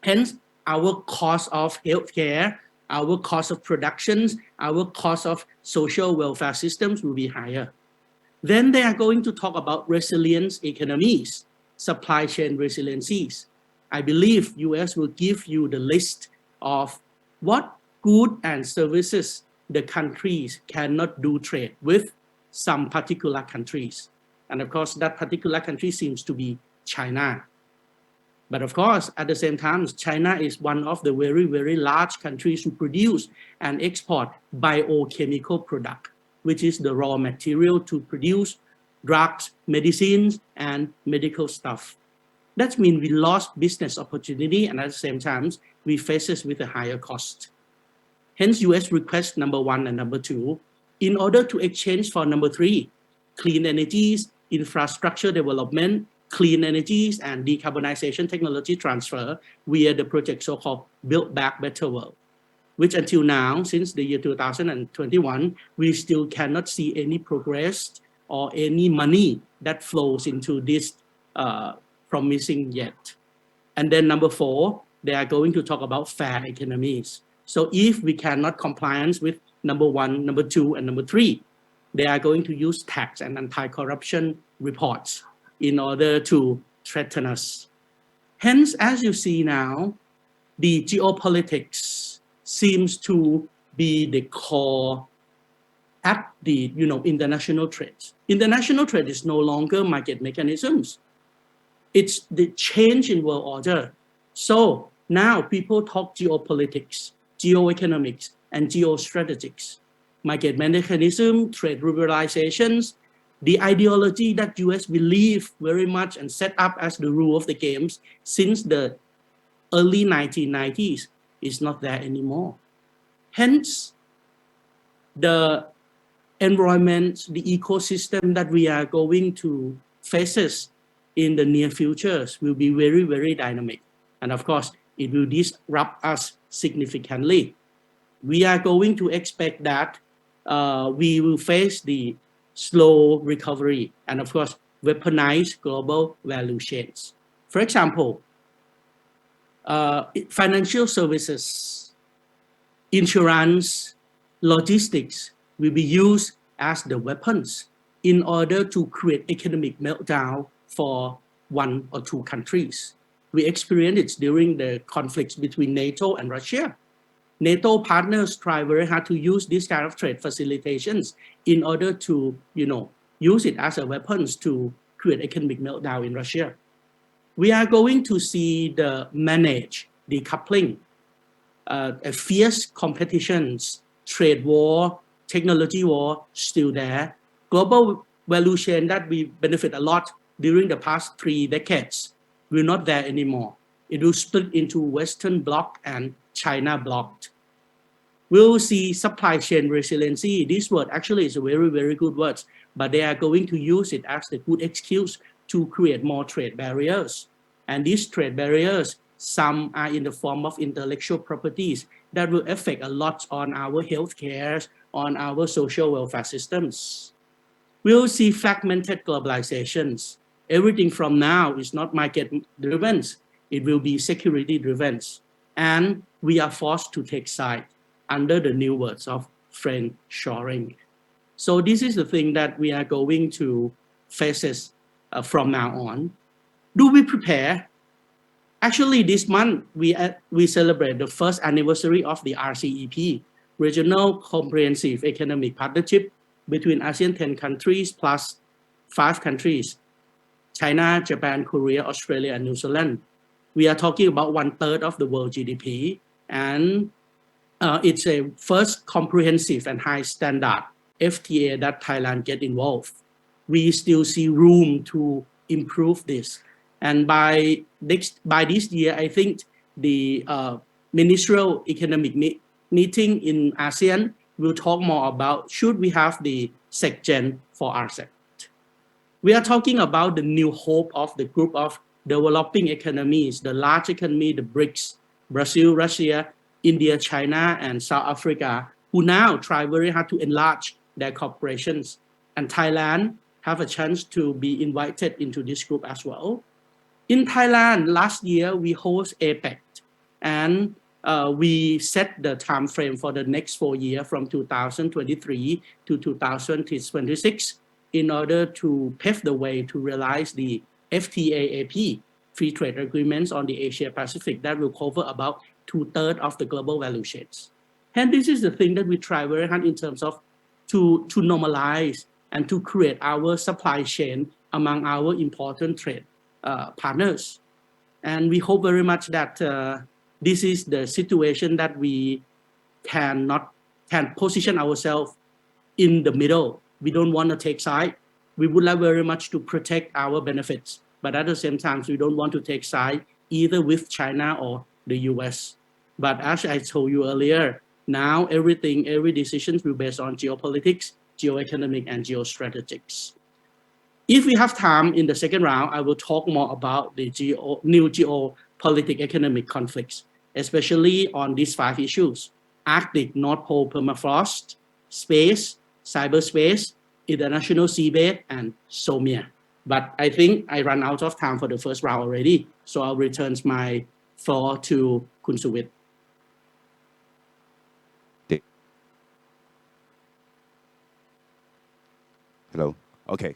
Hence, our cost of healthcare, our cost of productions, our cost of social welfare systems will be higher. Then they are going to talk about resilience economies, supply chain resiliencies. I believe US will give you the list of what goods and services the countries cannot do trade with some particular countries. And of course, that particular country seems to be China. But of course, at the same time, China is one of the very, very large countries who produce and export biochemical product, which is the raw material to produce drugs, medicines, and medical stuff. That means we lost business opportunity, and at the same time, we faces with a higher cost. Hence, US request number 1 and number 2, in order to exchange for number 3, clean energies, infrastructure development, clean energies, and decarbonization technology transfer via the project so-called Build Back Better World, which until now, since the year 2021, we still cannot see any progress or any money that flows into this promising yet. And then number 4, they are going to talk about fair economies. So if we cannot compliance with number 1, number 2, and number 3, they are going to use tax and anti-corruption reports in order to threaten us. Hence, as you see now, the geopolitics seems to be the core at the international trade. International trade is no longer market mechanisms. It's the change in world order. So now people talk geopolitics, geoeconomics, and geostrategics. Market mechanism, trade liberalizations, the ideology that US believe very much and set up as the rule of the games since the early 1990s is not there anymore. Hence, the environment, the ecosystem that we are going to face in the near futures will be very, very dynamic. And of course, it will disrupt us significantly. We are going to expect that we will face the slow recovery and of course, weaponized global value chains. For example, financial services, insurance, logistics will be used as the weapons in order to create economic meltdown for 1 or 2 countries. We experienced it during the conflicts between NATO and Russia. NATO partners try very hard to use this kind of trade facilitations in order to, use it as a weapons to create economic meltdown in Russia. We are going to see the managed decoupling, a fierce competitions, trade war, technology war still there. Global value chain that we benefit a lot during the past 3 decades will not there anymore. It will split into Western bloc and China bloc. We'll see supply chain resiliency. This word actually is a very, very good word, but they are going to use it as the good excuse to create more trade barriers. And these trade barriers, some are in the form of intellectual properties that will affect a lot on our healthcare, on our social welfare systems. We'll see fragmented globalizations. Everything from now is not market-driven. It will be security-driven. And we are forced to take side under the new words of friendshoring. So this is the thing that we are going to face from now on. Do we prepare? Actually, this month, we celebrate the first anniversary of the RCEP, Regional Comprehensive Economic Partnership between ASEAN 10 countries plus 5 countries, China, Japan, Korea, Australia, and New Zealand. We are talking about 1/3 of the world GDP, and it's a first comprehensive and high standard FTA that Thailand get involved. We still see room to improve this. And by this year, I think the ministerial economic meeting in ASEAN will talk more about should we have the SecGen for RCEP. We are talking about the new hope of the group of developing economies, the large economy, the BRICS, Brazil, Russia, India, China, and South Africa, who now try very hard to enlarge their corporations. And Thailand have a chance to be invited into this group as well. In Thailand, last year, we host APEC, and we set the time frame for the next 4 years from 2023 to 2026 in order to pave the way to realize the FTA-AP, free trade agreements on the Asia Pacific that will cover about 2/3 of the global value chains. And this is the thing that we try very hard in terms of to normalize and to create our supply chain among our important trade partners. And we hope very much that this is the situation that we can position ourselves in the middle. We don't want to take side. We would like very much to protect our benefits, but at the same time, we don't want to take side either with China or the US. But as I told you earlier, now every decision will be based on geopolitics, geoeconomic, and geostrategics. If we have time in the second round, I will talk more about the new geopolitical economic conflicts, especially on these 5 issues: Arctic, North Pole permafrost, space, cyberspace, international seabed, and SOMIA. But I think I ran out of time for the first round already, so I'll return my floor to Khun Suwit. Hello. Okay.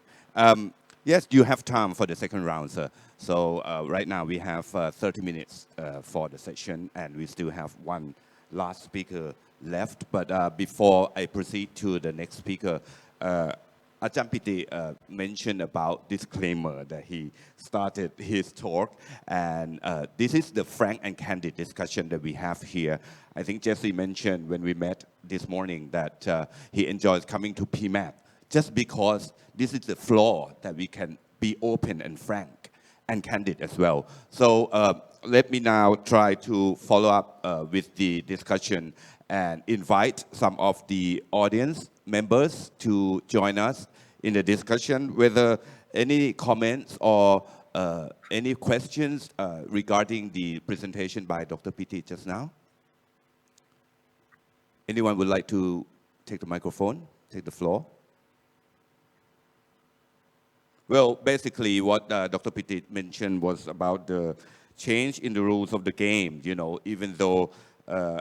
Yes, you have time for the second round, sir. So right now we have 30 minutes for the session, and we still have one last speaker left. But before I proceed to the next speaker, Ajahn Piti mentioned about disclaimer that he started his talk, and this is the frank and candid discussion that we have here. I think Jesse mentioned when we met this morning that he enjoys coming to PMAC just because this is the floor that we can be open and frank and candid as well. So let me now try to follow up with the discussion and invite some of the audience members to join us in the discussion, whether any comments or any questions regarding the presentation by Dr. Piti just now. Anyone would like to take the microphone, take the floor? Well, basically what Dr. Piti mentioned was about the change in the rules of the game. You know, even though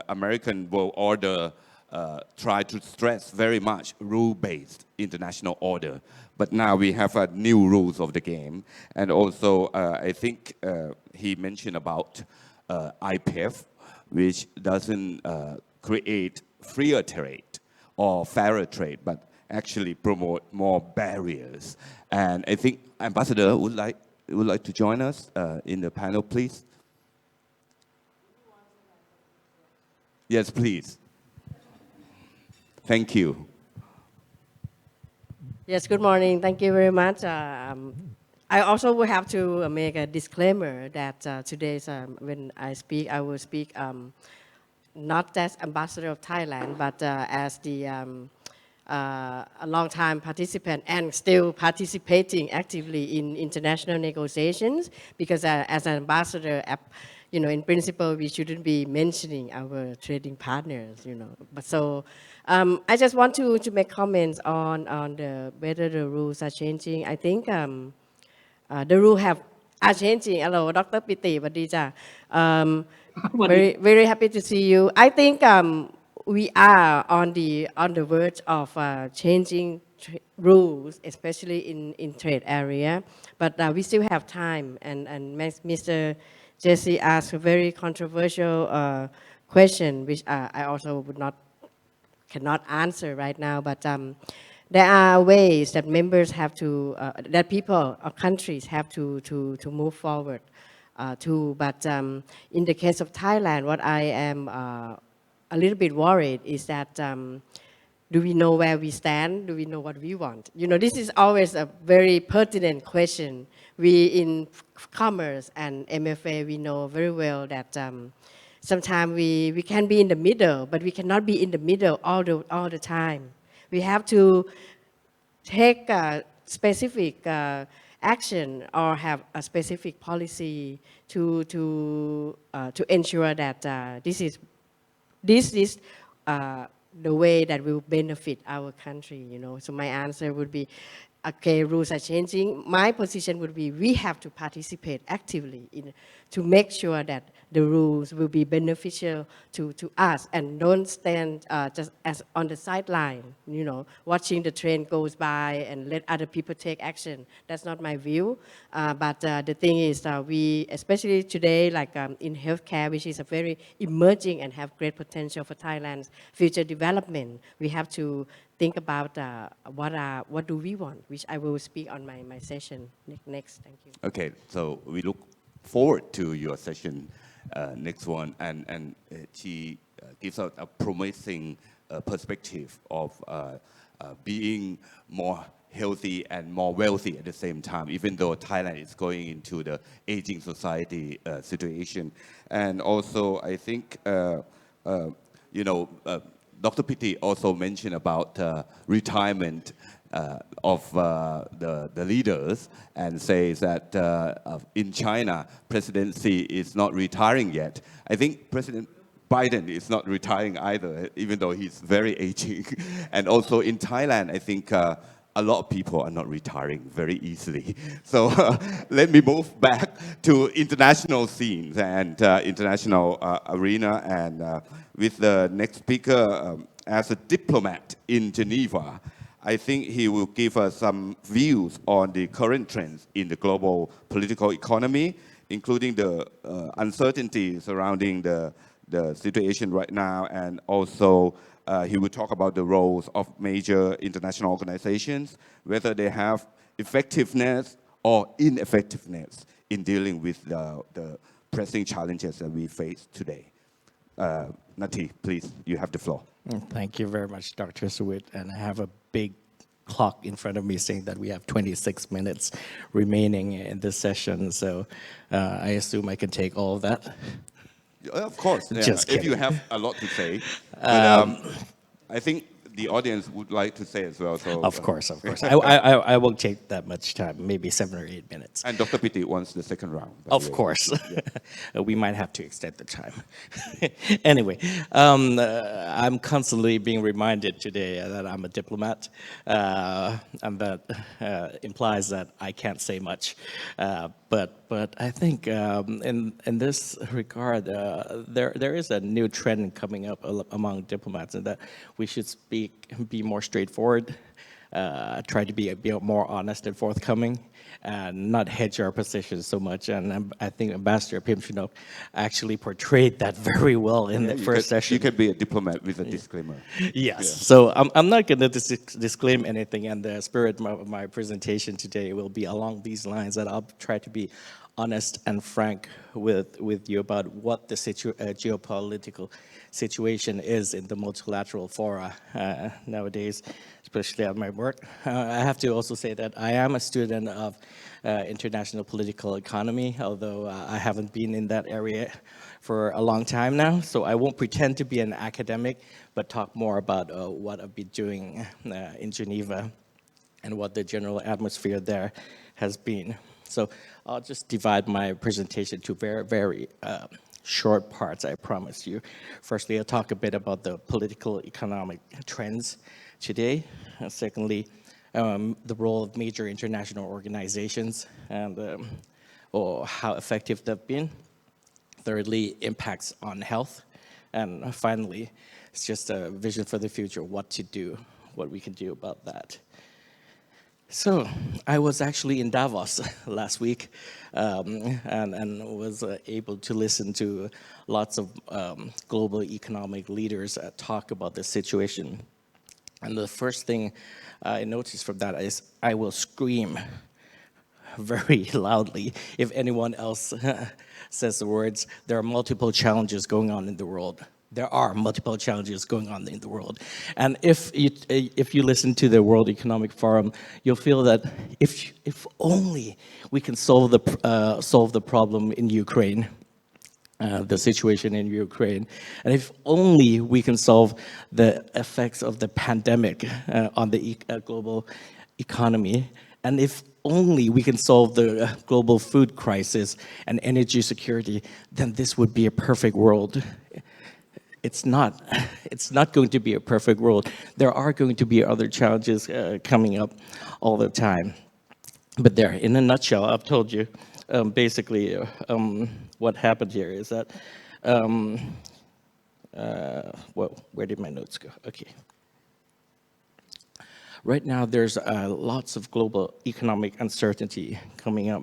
American world order try to stress very much rule-based international order, but now we have new rules of the game. And also, I think he mentioned about IPEF, which doesn't create freer trade or fairer trade, but actually promote more barriers. And I think Ambassador would like to join us in the panel, please. Yes, please. Thank you. Yes, good morning. Thank you very much. I also will have to make a disclaimer that today, when I speak, I will speak not as ambassador of Thailand, but as the a long-time participant and still participating actively in international negotiations, because as an ambassador, you know, in principle, we shouldn't be mentioning our trading partners, you know. But so I just want to make comments on whether the rules are changing. I think the rules are changing. Hello, Dr. Piti, Badija. Very, very happy to see you. I think we are on the verge of changing rules, especially in trade area. But we still have time. And Mr. Jesse asked a very controversial question, which I also cannot answer right now. But there are ways that members have to, that people or countries have to move forward too. But in the case of Thailand, what I am a little bit worried is that Do we know where we stand? Do we know what we want? You know, this is always a very pertinent question. We in commerce and MFA, we know very well that sometimes we can be in the middle, but we cannot be in the middle all the time. We have to take specific action or have a specific policy to ensure that this is the way that will benefit our country, you know. So my answer would be, okay, rules are changing. My position would be we have to participate actively to make sure that the rules will be beneficial to us and don't stand just as on the sideline, you know, watching the train goes by and let other people take action. That's not my view. But the thing is we, especially today, like in healthcare, which is a very emerging and have great potential for Thailand's future development, we have to think about what do we want, which I will speak on my session next. Thank you. Okay, so we look forward to your session, next one, and she gives out a promising perspective of being more healthy and more wealthy at the same time, even though Thailand is going into the aging society situation. And also, I think, you know, Dr. Pitti also mentioned about retirement of the leaders and says that in China, presidency is not retiring yet. I think President Biden is not retiring either, even though he's very aging. And also in Thailand, I think a lot of people are not retiring very easily. So let me move back to international scenes and international arena. And with the next speaker, as a diplomat in Geneva, I think he will give us some views on the current trends in the global political economy, including the uncertainty surrounding the situation right now, and also he will talk about the roles of major international organizations, whether they have effectiveness or ineffectiveness in dealing with the pressing challenges that we face today. Nati, please, you have the floor. Thank you very much, Dr. Sawit. And I have a big clock in front of me saying that we have 26 minutes remaining in this session. So I assume I can take all of that. Of course, yeah, Just if you kidding. have a lot to say. But, I think the audience would like to say as well. So, Of course. I won't take that much time, maybe 7 or 8 minutes. And Dr. Pitti wants the second round. by the Of way. course. Yeah. We might have to extend the time. Anyway, I'm constantly being reminded today that I'm a diplomat, and that implies that I can't say much. But I think in this regard, there is a new trend coming up among diplomats, and that we should be more straightforward, try to be a bit more honest and forthcoming, and not hedge our positions so much. And I think Ambassador Pim Chunok actually portrayed that very well in the first session. You can be a diplomat with a disclaimer. Yes. So I'm not going to disclaim anything, and the spirit of my presentation today will be along these lines, that I'll try to be honest and frank with you about what the geopolitical situation is in the multilateral fora nowadays, especially at my work. I have to also say that I am a student of international political economy, although I haven't been in that area for a long time now. So I won't pretend to be an academic, but talk more about what I've been doing in Geneva and what the general atmosphere there has been. So I'll just divide my presentation to very short parts, I promise you. Firstly, I'll talk a bit about the political economic trends today. Secondly, the role of major international organizations and or how effective they've been. Thirdly, impacts on health. And finally, it's just a vision for the future, what to do, what we can do about that. So I was actually in Davos last week and was able to listen to lots of global economic leaders talk about the situation. And the first thing I noticed from that is I will scream very loudly if anyone else says the words, there are multiple challenges going on in the world, there are multiple challenges going on in the world. And if you listen to the World Economic Forum, you'll feel that if only we can solve the problem in Ukraine, the situation in Ukraine, and if only we can solve the effects of the pandemic on the global economy, and if only we can solve the global food crisis and energy security, then this would be a perfect world. It's not. It's not going to be a perfect world. There are going to be other challenges coming up all the time. But there, in a nutshell, I've told you basically what happened here is that, well, where did my notes go? Okay. Right now, there's lots of global economic uncertainty coming up.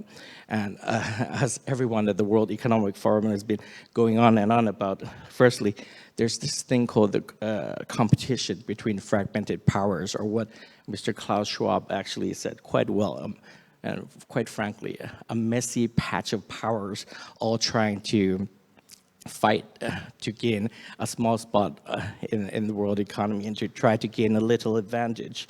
And as everyone at the World Economic Forum has been going on and on about, firstly, there's this thing called the competition between fragmented powers, or what Mr. Klaus Schwab actually said quite well, and quite frankly, a messy patch of powers all trying to fight to gain a small spot in the world economy and to try to gain a little advantage.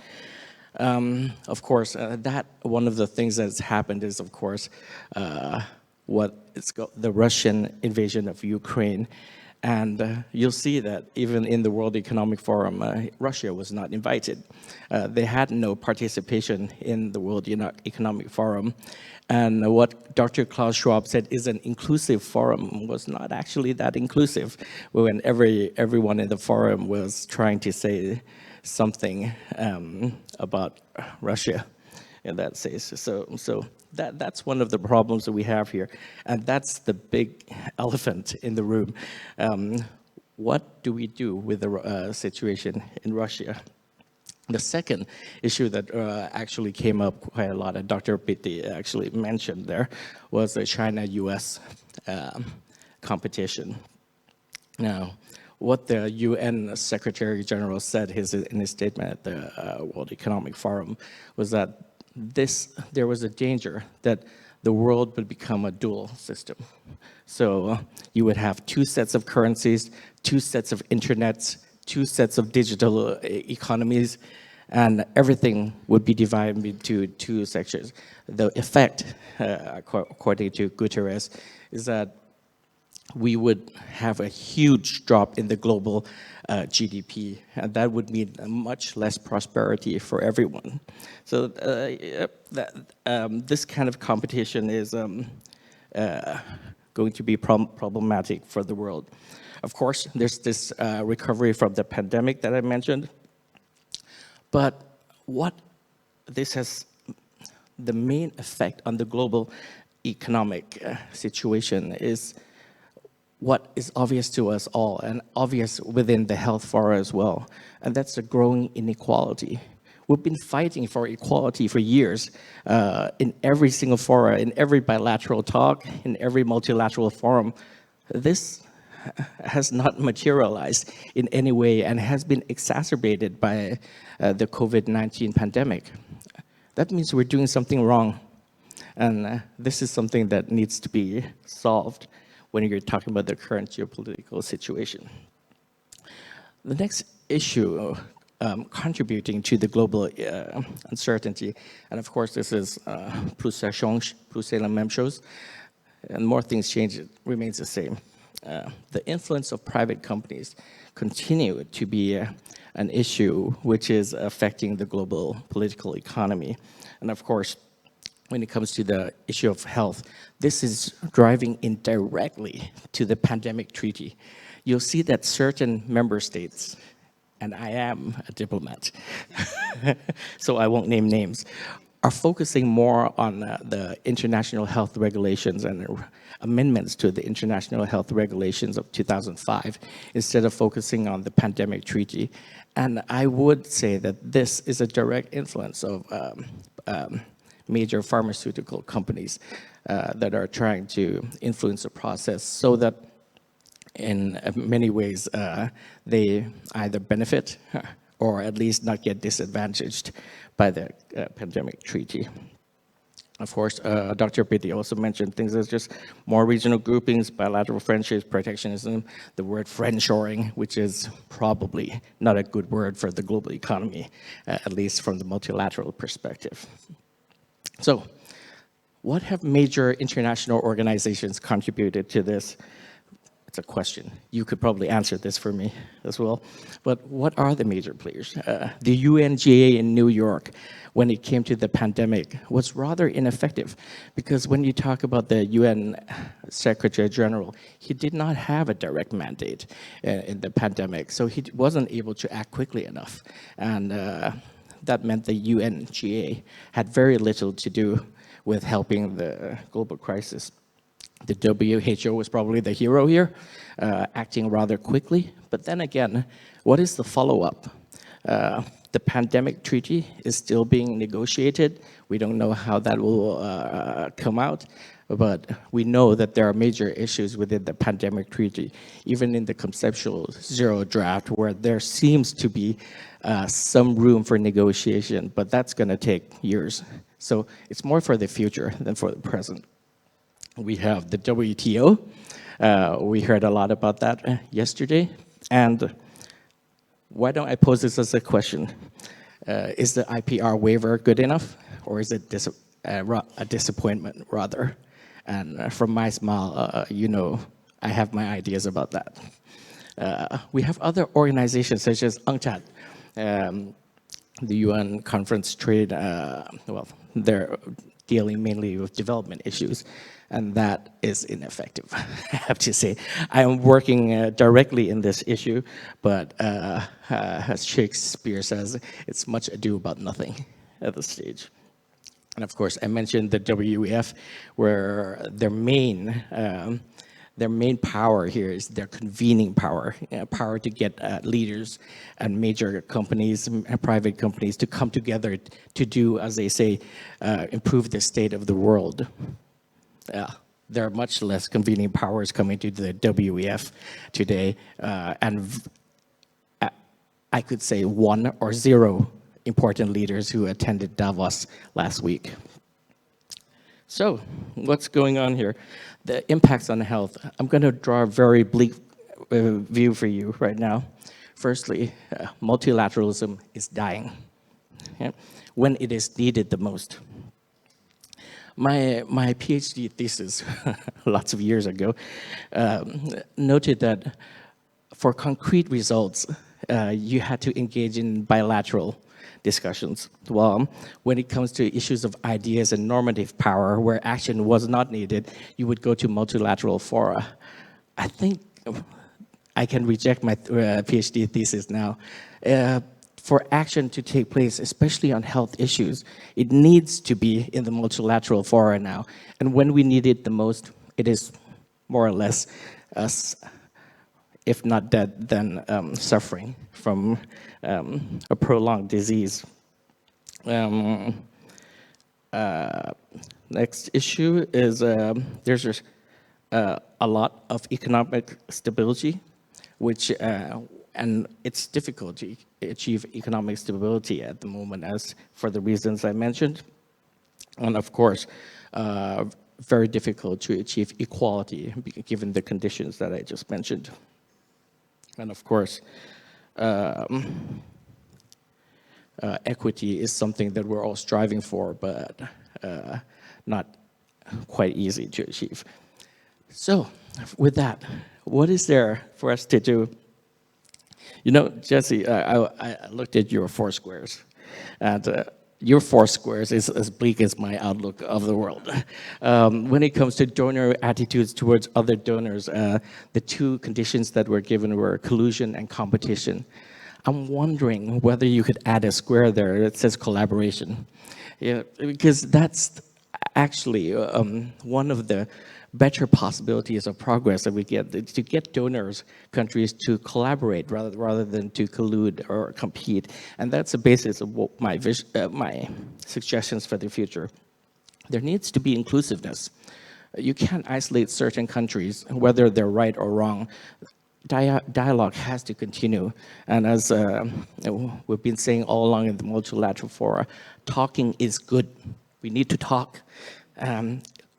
Of course, that one of the things that's happened is, of course, what it's called the Russian invasion of Ukraine. And you'll see that even in the World Economic Forum, Russia was not invited. They had no participation in the World Economic Forum. And what Dr. Klaus Schwab said is an inclusive forum was not actually that inclusive, when everyone in the forum was trying to say something about Russia in that sense. So that's one of the problems that we have here. And that's the big elephant in the room. What do we do with the situation in Russia? The second issue that actually came up quite a lot, and Dr. Pitti actually mentioned there, was the China-US competition. Now, what the UN Secretary General said in his statement at the World Economic Forum was that there was a danger that the world would become a dual system. So you would have two sets of currencies, two sets of internets, two sets of digital economies, and everything would be divided into two sections. The effect, according to Guterres, is that we would have a huge drop in the global GDP, and that would mean much less prosperity for everyone. So this kind of competition is going to be problematic for the world. Of course, there's this recovery from the pandemic that I mentioned, but what this has, the main effect on the global economic situation is what is obvious to us all and obvious within the health forum as well, and that's the growing inequality. We've been fighting for equality for years in every single forum, in every bilateral talk, in every multilateral forum. This has not materialized in any way and has been exacerbated by the COVID-19 pandemic. That means we're doing something wrong. And this is something that needs to be solved when you're talking about the current geopolitical situation. The next issue contributing to the global uncertainty, and of course this is plus ça change, plus c'est la même chose, and more things change, it remains the same. The influence of private companies continue to be an issue which is affecting the global political economy. And of course, when it comes to the issue of health, this is driving indirectly to the pandemic treaty. You'll see that certain member states, and I am a diplomat, so I won't name names, are focusing more on the international health regulations and amendments to the international health regulations of 2005 instead of focusing on the pandemic treaty. And I would say that this is a direct influence of major pharmaceutical companies that are trying to influence the process so that in many ways they either benefit or at least not get disadvantaged by the pandemic treaty. Of course, Dr. Pitti also mentioned things as just more regional groupings, bilateral friendships, protectionism, the word friendshoring, which is probably not a good word for the global economy, at least from the multilateral perspective. So, what have major international organizations contributed to this? It's a question. You could probably answer this for me as well. But what are the major players? The UNGA in New York, when it came to the pandemic, was rather ineffective because when you talk about the UN Secretary General, he did not have a direct mandate in the pandemic, so he wasn't able to act quickly enough. And that meant the UNGA had very little to do with helping the global crisis. The WHO was probably the hero here, acting rather quickly. But then again, what is the follow-up? The pandemic treaty is still being negotiated. We don't know how that will come out, but we know that there are major issues within the pandemic treaty, even in the conceptual zero draft, where there seems to be some room for negotiation, but that's going to take years. So it's more for the future than for the present. We have the WTO. We heard a lot about that yesterday. And why don't I pose this as a question? Is the IPR waiver good enough, or is it a disappointment rather? And from my smile, you know, I have my ideas about that. We have other organizations such as UNCTAD, the UN Conference Trade, well, they're dealing mainly with development issues, and that is ineffective, I have to say. I am working directly in this issue, but as Shakespeare says, it's much ado about nothing at this stage. And of course, I mentioned the WEF, where their main power here is their convening power, power to get leaders and major companies and private companies to come together to do, as they say, improve the state of the world. There are much less convening powers coming to the WEF today, and I could say 1 or 0 important leaders who attended Davos last week. So, what's going on here? The impacts on health. I'm going to draw a very bleak view for you right now. Firstly, multilateralism is dying, when it is needed the most. My PhD thesis, lots of years ago, noted that for concrete results, you had to engage in bilateral discussions. Well, when it comes to issues of ideas and normative power, where action was not needed, you would go to multilateral fora. I think I can reject my PhD thesis now. For action to take place, especially on health issues, it needs to be in the multilateral fora now. And when we need it the most, it is more or less us, if not dead, then suffering from a prolonged disease. Next issue is there's a lot of economic stability, which and it's difficult to achieve economic stability at the moment, as for the reasons I mentioned. And of course, very difficult to achieve equality given the conditions that I just mentioned. And of course, equity is something that we're all striving for, but not quite easy to achieve. So, with that, what is there for us to do? You know, Jesse, I looked at your 4 squares, and your 4 squares is as bleak as my outlook of the world. When it comes to donor attitudes towards other donors, the 2 conditions that were given were collusion and competition. I'm wondering whether you could add a square there that says collaboration. Yeah, because that's actually one of the better possibilities of progress that we get, to get donors, countries to collaborate rather than to collude or compete. And that's the basis of what my suggestions for the future. There needs to be inclusiveness. You can't isolate certain countries, whether they're right or wrong. Dialogue has to continue. And as we've been saying all along in the multilateral fora, talking is good. We need to talk.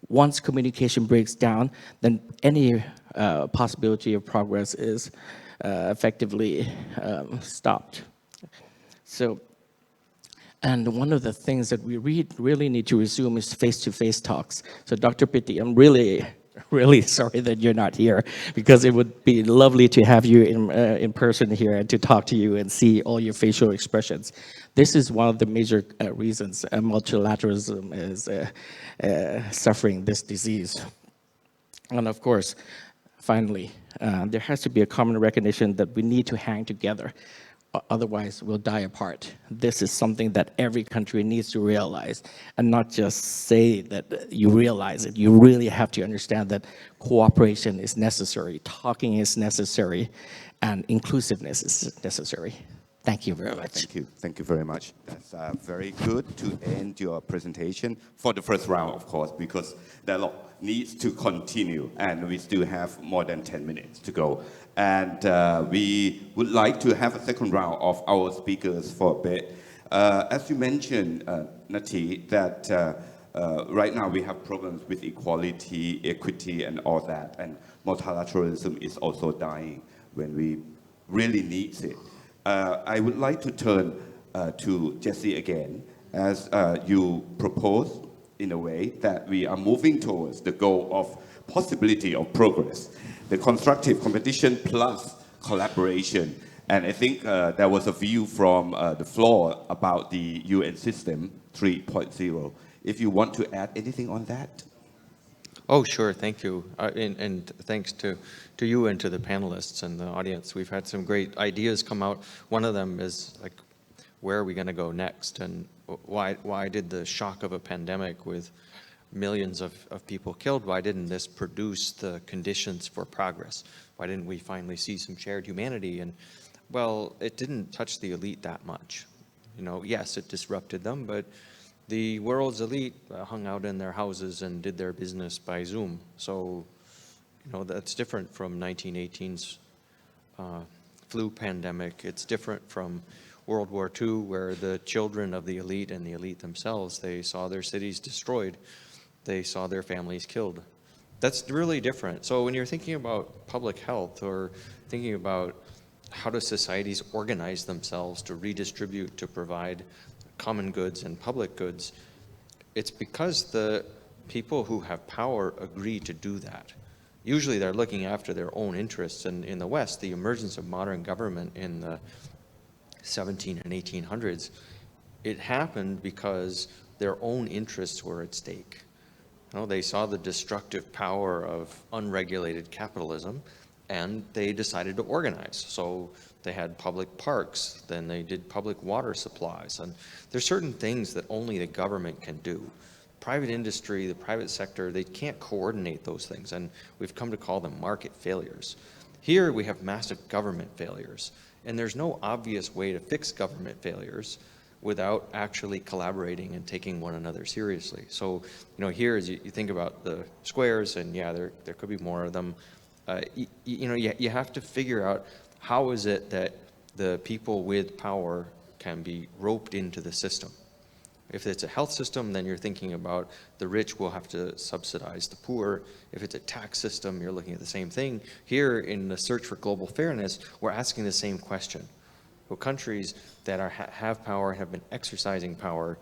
Once communication breaks down, then any possibility of progress is effectively stopped. So, and one of the things that we really need to resume is face-to-face talks. So Dr. Pitti, I'm really sorry that you're not here, because it would be lovely to have you in person here and to talk to you and see all your facial expressions. This is one of the major reasons multilateralism is suffering this disease. And of course, finally, there has to be a common recognition that we need to hang together. Otherwise, we'll die apart. This is something that every country needs to realize, and not just say that you realize it. You really have to understand that cooperation is necessary, talking is necessary, and inclusiveness is necessary. Thank you very much. Thank you very much. That's very good to end your presentation for the first round, of course, because dialogue needs to continue, and we still have more than 10 minutes to go. And we would like to have a second round of our speakers for a bit. As you mentioned, Nati, that right now we have problems with equality, equity, and all that, and multilateralism is also dying when we really need it. I would like to turn to Jesse again, as you propose, in a way, that we are moving towards the goal of possibility of progress, the constructive competition plus collaboration. And I think there was a view from the floor about the UN system 3.0. If you want to add anything on that? Oh, sure, thank you. And thanks to you and to the panelists and the audience. We've had some great ideas come out. One of them is like, where are we going to go next? And why did the shock of a pandemic with millions of people killed, why didn't this produce the conditions for progress? Why didn't we finally see some shared humanity? And well, it didn't touch the elite that much. You know, yes, it disrupted them, but the world's elite hung out in their houses and did their business by Zoom. So, you know, that's different from 1918's flu pandemic. It's different from World War II, where the children of the elite and the elite themselves, they saw their cities destroyed. They saw their families killed. That's really different. So when you're thinking about public health or thinking about how do societies organize themselves to redistribute, to provide common goods and public goods, it's because the people who have power agree to do that. Usually they're looking after their own interests. And in the West, the emergence of modern government in the 17 and 1800s, it happened because their own interests were at stake. You know, they saw the destructive power of unregulated capitalism, and they decided to organize. So they had public parks, then they did public water supplies. And there's certain things that only the government can do. Private industry, the private sector, they can't coordinate those things, and we've come to call them market failures. Here we have massive government failures, and there's no obvious way to fix government failures without actually collaborating and taking one another seriously. So, you know, here as you think about the squares, and yeah, there could be more of them, you have to figure out how is it that the people with power can be roped into the system. If it's a health system, then you're thinking about the rich will have to subsidize the poor. If it's a tax system, you're looking at the same thing. Here in the search for global fairness, we're asking the same question. Well, countries that have power, have been exercising power,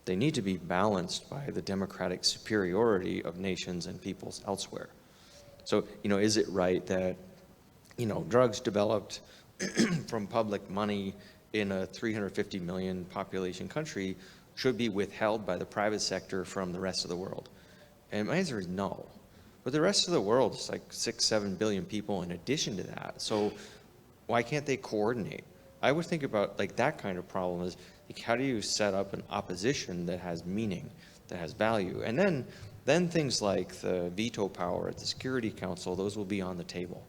they need to be balanced by the democratic superiority of nations and peoples elsewhere. So, you know, is it right that, you know, drugs developed from public money in a 350 million population country should be withheld by the private sector from the rest of the world? And my answer is no. But the rest of the world is like 6-7 billion people in addition to that. So why can't they coordinate? I would think about like that kind of problem is like, how do you set up an opposition that has meaning, that has value? And then things like the veto power at the Security Council, those will be on the table.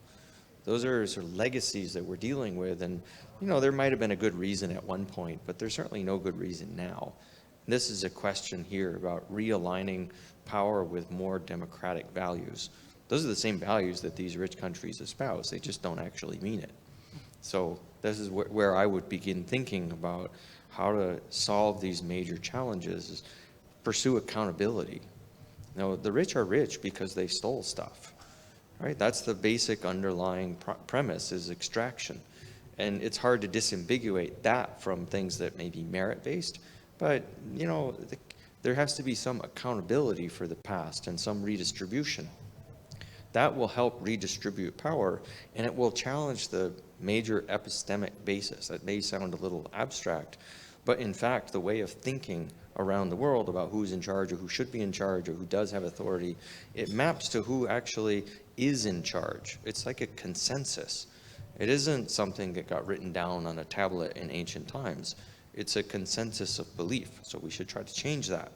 Those are sort of legacies that we're dealing with. And, you know, there might have been a good reason at one point, but there's certainly no good reason now. And this is a question here about realigning power with more democratic values. Those are the same values that these rich countries espouse. They just don't actually mean it. So this is where I would begin thinking about how to solve these major challenges. pursue accountability. Now, the rich are rich because they stole stuff, right? That's the basic underlying premise, is extraction. And it's hard to disambiguate that from things that may be merit-based, but, you know, there has to be some accountability for the past and some redistribution. That will help redistribute power, and it will challenge the major epistemic basis. That may sound a little abstract, but in fact, the way of thinking around the world about who's in charge or who should be in charge or who does have authority, it maps to who actually is in charge. It's like a consensus. It isn't something that got written down on a tablet in ancient times. It's a consensus of belief. So we should try to change that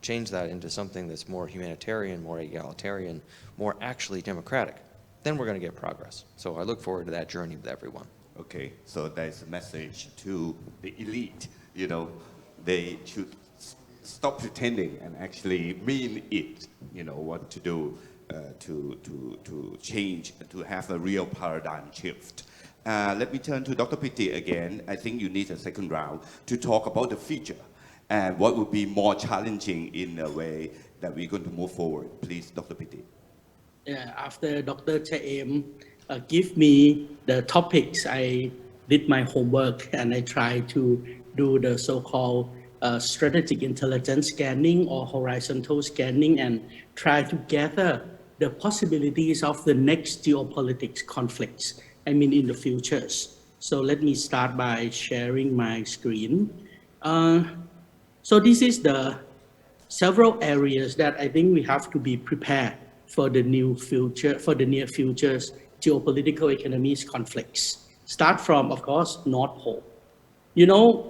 into something that's more humanitarian, more egalitarian, more actually democratic. Then we're going to get progress. So I look forward to that journey with everyone. Okay, so there's a message to the elite. You know, they should stop pretending and actually mean it. You know, what to do to change, to have a real paradigm shift. Let me turn to Dr. Pitti again. I think you need a second round to talk about the future and what would be more challenging in a way that we're going to move forward. Please, Dr. Pitti. Yeah, after Dr. Chaem give me the topics, I did my homework and I tried to do the so-called strategic intelligence scanning or horizontal scanning and try to gather the possibilities of the next geopolitics conflicts, I mean in the futures. So let me start by sharing my screen. So this is the several areas that I think we have to be prepared for the new future, for the near future's geopolitical economies conflicts. Start from, of course, North Pole. You know,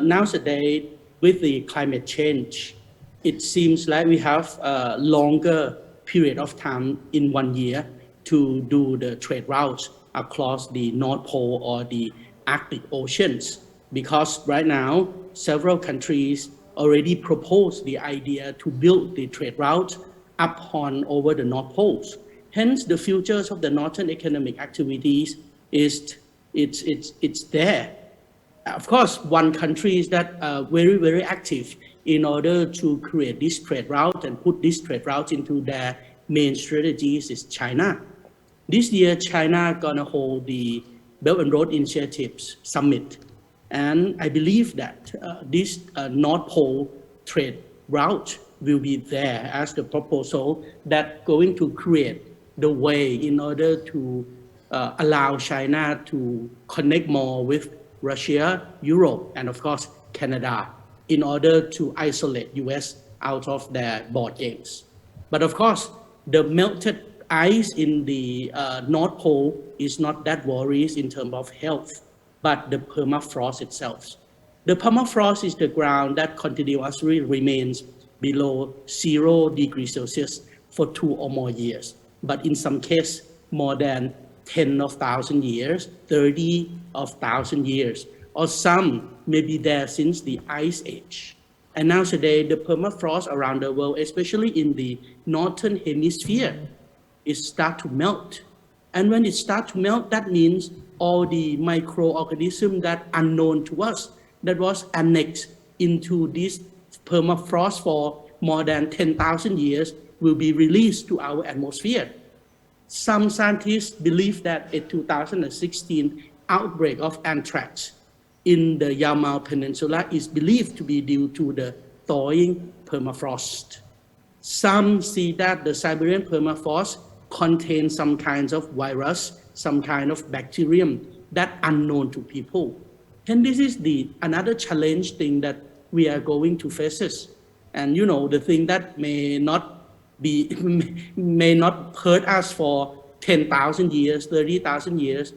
nowadays with the climate change, it seems like we have a longer period of time in 1 year to do the trade routes across the North Pole or the Arctic Oceans, because right now several countries already proposed the idea to build the trade route up on over the North Poles. Hence, the futures of the northern economic activities it's there. Of course, one country is that very, very active in order to create this trade route and put this trade route into their main strategies is China. This year, China gonna hold the Belt and Road Initiatives Summit. And I believe that this North Pole trade route will be there as the proposal that going to create the way in order to allow China to connect more with Russia, Europe, and of course, Canada, in order to isolate US out of their board games. But of course, the melted ice in the North Pole is not that worries in terms of health, but the permafrost itself. The permafrost is the ground that continuously remains below 0 degrees Celsius for 2 or more years, but in some cases, more than 10 of 1,000 years, 30 of 1,000 years, or some may be there since the Ice Age. And now today, the permafrost around the world, especially in the northern hemisphere, it starts to melt. And when it starts to melt, that means all the microorganisms that are unknown to us, that was annexed into this permafrost for more than 10,000 years, will be released to our atmosphere. Some scientists believe that a 2016 outbreak of anthrax in the Yamal Peninsula is believed to be due to the thawing permafrost. Some see that the Siberian permafrost contains some kinds of virus, some kind of bacterium that unknown to people. And this is another challenge thing that we are going to face. And you know, the thing that may not hurt us for 10,000 years, 30,000 years,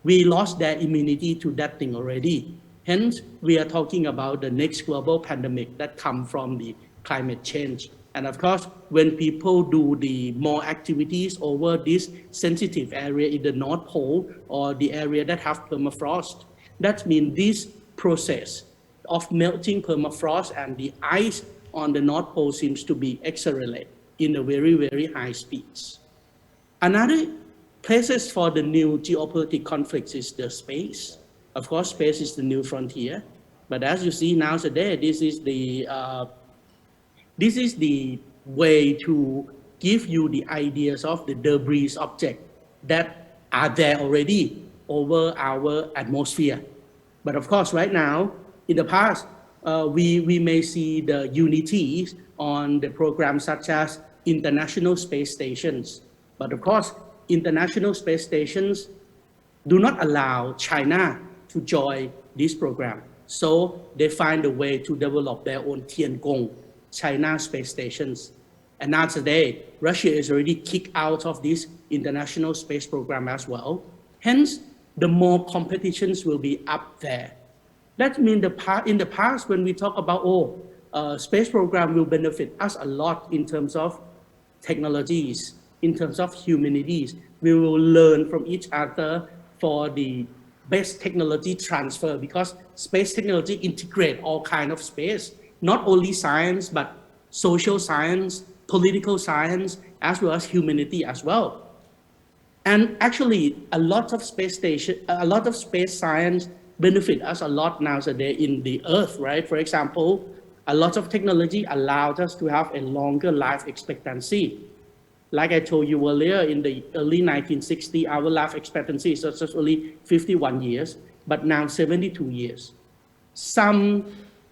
we lost their immunity to that thing already. Hence, we are talking about the next global pandemic that comes from the climate change. And of course, when people do the more activities over this sensitive area in the North Pole or the area that have permafrost, that means this process of melting permafrost and the ice on the North Pole seems to be accelerated in a very, very high speeds. Another places for the new geopolitical conflicts is the space. Of course, space is the new frontier. But as you see now today, this is the This is the way to give you the ideas of the debris object that are there already over our atmosphere. But of course, right now, in the past, we may see the unities on the programs such as international space stations. But of course, international space stations do not allow China to join this program. So they find a way to develop their own Tiangong, China space stations. And now today, Russia is already kicked out of this international space program as well. Hence, the more competitions will be up there. That means in the past, when we talk about, space program will benefit us a lot in terms of technologies, in terms of humanities. We will learn from each other for the best technology transfer, because space technology integrate all kind of space, not only science, but social science, political science, as well as humanity as well. And actually, a lot of space science benefit us a lot nowadays in the Earth, right? For example, a lot of technology allowed us to have a longer life expectancy. Like I told you earlier, in the early 1960s, our life expectancy is just only 51 years, but now 72 years. Some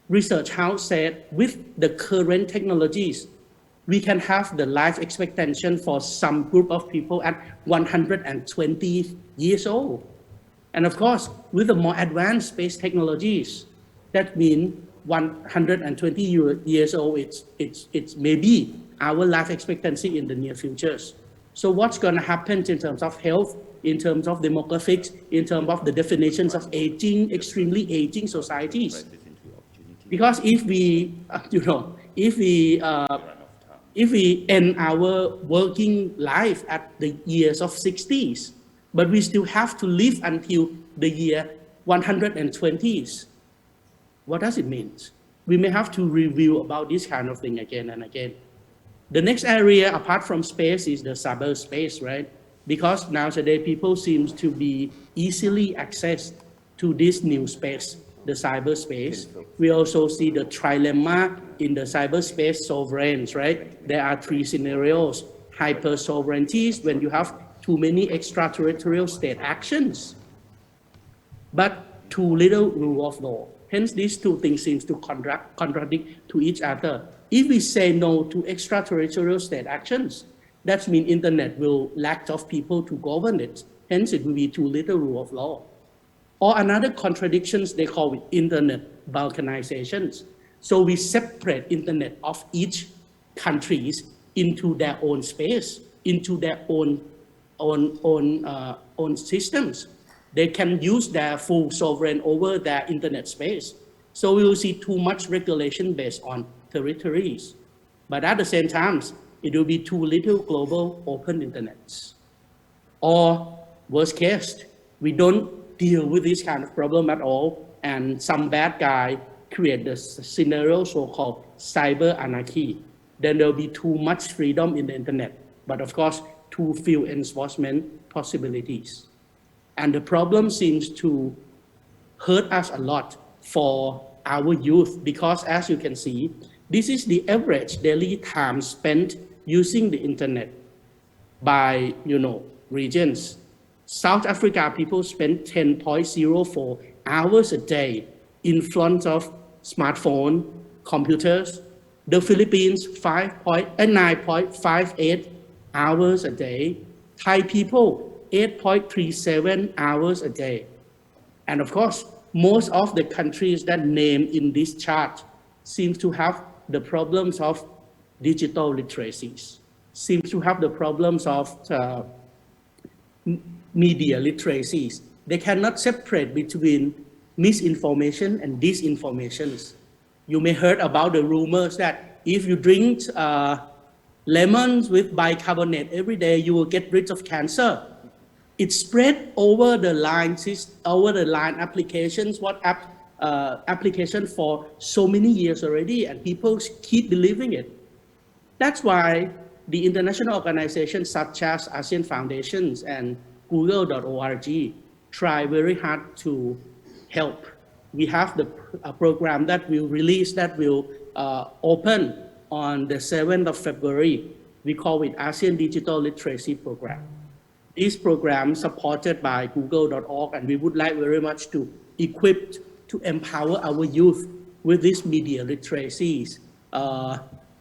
research house said with the current technologies, we can have the life expectancy for some group of people at 120 years old. And of course, with the more advanced space technologies, that means 120 years old, it's maybe our life expectancy in the near futures. So what's going to happen in terms of health, in terms of demographics, in terms of the definitions of aging, extremely aging societies? Because if we, if we end our working life at the years of 60s, but we still have to live until the year 120s, what does it mean? We may have to review about this kind of thing again and again. The next area, apart from space, is the cyberspace, right? Because nowadays people seem to be easily accessed to this new space, the cyberspace. We also see the trilemma in the cyberspace sovereigns, right? There are three scenarios: hyper sovereignties, when you have too many extraterritorial state actions, but too little rule of law. Hence, these two things seem to contradict to each other. If we say no to extraterritorial state actions, that means internet will lack of people to govern it. Hence, it will be too little rule of law. Or another contradictions, they call it internet balkanizations. So we separate internet of each countries into their own space, into their own systems. They can use their full sovereign over their internet space. So we will see too much regulation based on territories. But at the same time, it will be too little global open internets. Or worst case, we don't deal with this kind of problem at all, and some bad guy create the scenario so-called cyber anarchy. Then there will be too much freedom in the internet, but of course, too few enforcement possibilities. And the problem seems to hurt us a lot for our youth, because as you can see, this is the average daily time spent using the internet by, regions. South Africa, people spend 10.04 hours a day in front of smartphone, computers. The Philippines, 9.58 hours a day. Thai people, 8.37 hours a day. And of course, most of the countries that named in this chart seem to have the problems of digital literacies, seem to have the problems of media literacies. They cannot separate between misinformation and disinformation. You may heard about the rumors that if you drink lemons with bicarbonate every day, you will get rid of cancer. It spread over the line applications, WhatsApp application for so many years already, and people keep believing it. That's why the international organizations such as ASEAN Foundations and Google.org try very hard to help. We have a program that will release, that will open on the 7th of February. We call it ASEAN Digital Literacy Program. This program supported by google.org, and we would like very much to equip, to empower our youth with these media literacies,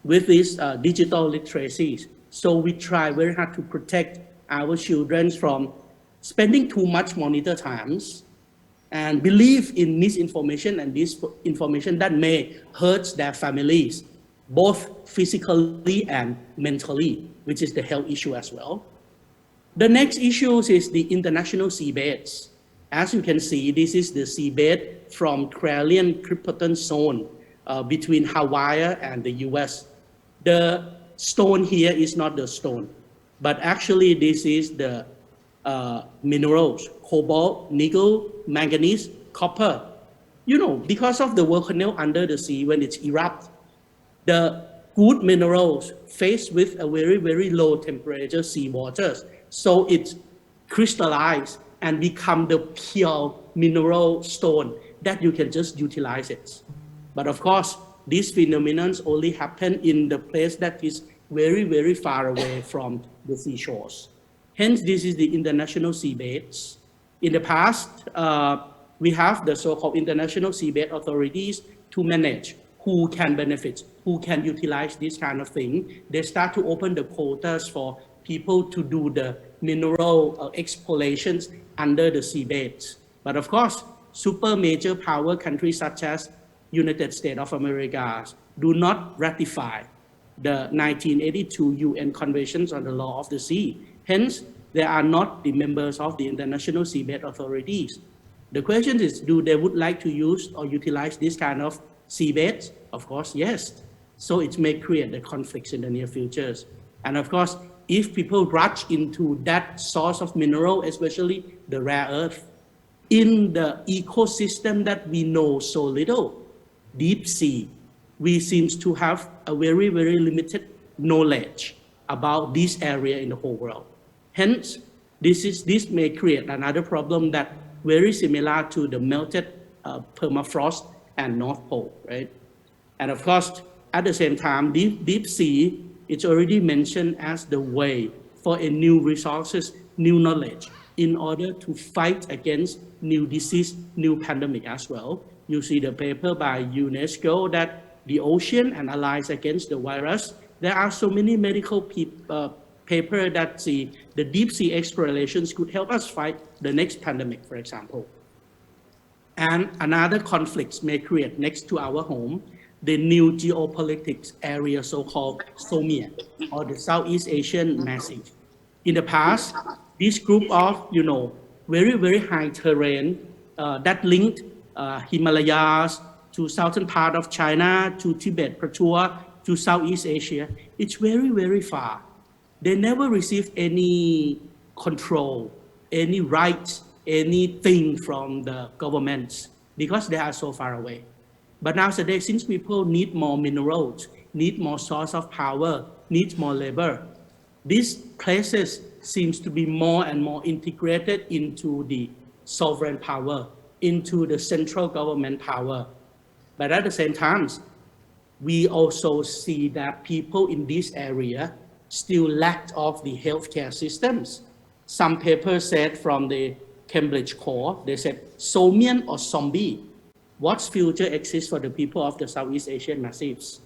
with these digital literacies. So we try very hard to protect our children from spending too much monitor times and believe in misinformation and disinformation that may hurt their families, both physically and mentally, which is the health issue as well. The next issue is the international seabeds. As you can see, this is the seabed from Cralian-Clipperton Zone between Hawaii and the US. The stone here is not the stone, but actually this is the minerals, cobalt, nickel, manganese, copper. You know, because of the volcano under the sea, when it's erupt, the good minerals faced with a very, very low temperature seawater. So it crystallizes and become the pure mineral stone that you can just utilize it. But of course, these phenomena only happen in the place that is very, very far away from the seashores. Hence, this is the international seabeds. In the past, we have the so-called international seabed authorities to manage who can benefit, who can utilize this kind of thing. They start to open the quotas for people to do the mineral explorations under the seabeds. But of course, super major power countries such as United States of America do not ratify the 1982 UN Conventions on the Law of the Sea. Hence, they are not the members of the international seabed authorities. The question is, do they would like to use or utilize this kind of seabeds? Of course, yes. So it may create the conflicts in the near futures. And of course, if people rush into that source of mineral, especially the rare earth, in the ecosystem that we know so little, deep sea, we seem to have a very, very limited knowledge about this area in the whole world. Hence, this may create another problem that very similar to the melted permafrost and North Pole, right? And of course, at the same time, deep sea, it's already mentioned as the way for a new resources, new knowledge, in order to fight against new disease, new pandemic as well. You see the paper by UNESCO that the ocean and allies against the virus. There are so many medical paper that the deep sea explorations could help us fight the next pandemic, for example. And another conflict may create next to our home, the new geopolitics area, so-called SOMIA, or the Southeast Asian Massif. In the past, this group of, very, very high terrain that linked Himalayas to southern part of China, to Tibet Plateau, to Southeast Asia, it's very, very far. They never received any control, any rights, anything from the governments because they are so far away. But nowadays, since people need more minerals, need more source of power, need more labor, these places seems to be more and more integrated into the sovereign power, into the central government power. But at the same time, we also see that people in this area still lack of the healthcare systems. Some papers said from the Cambridge Core, they said, Somian or zombie, what future exists for the people of the Southeast Asian massifs?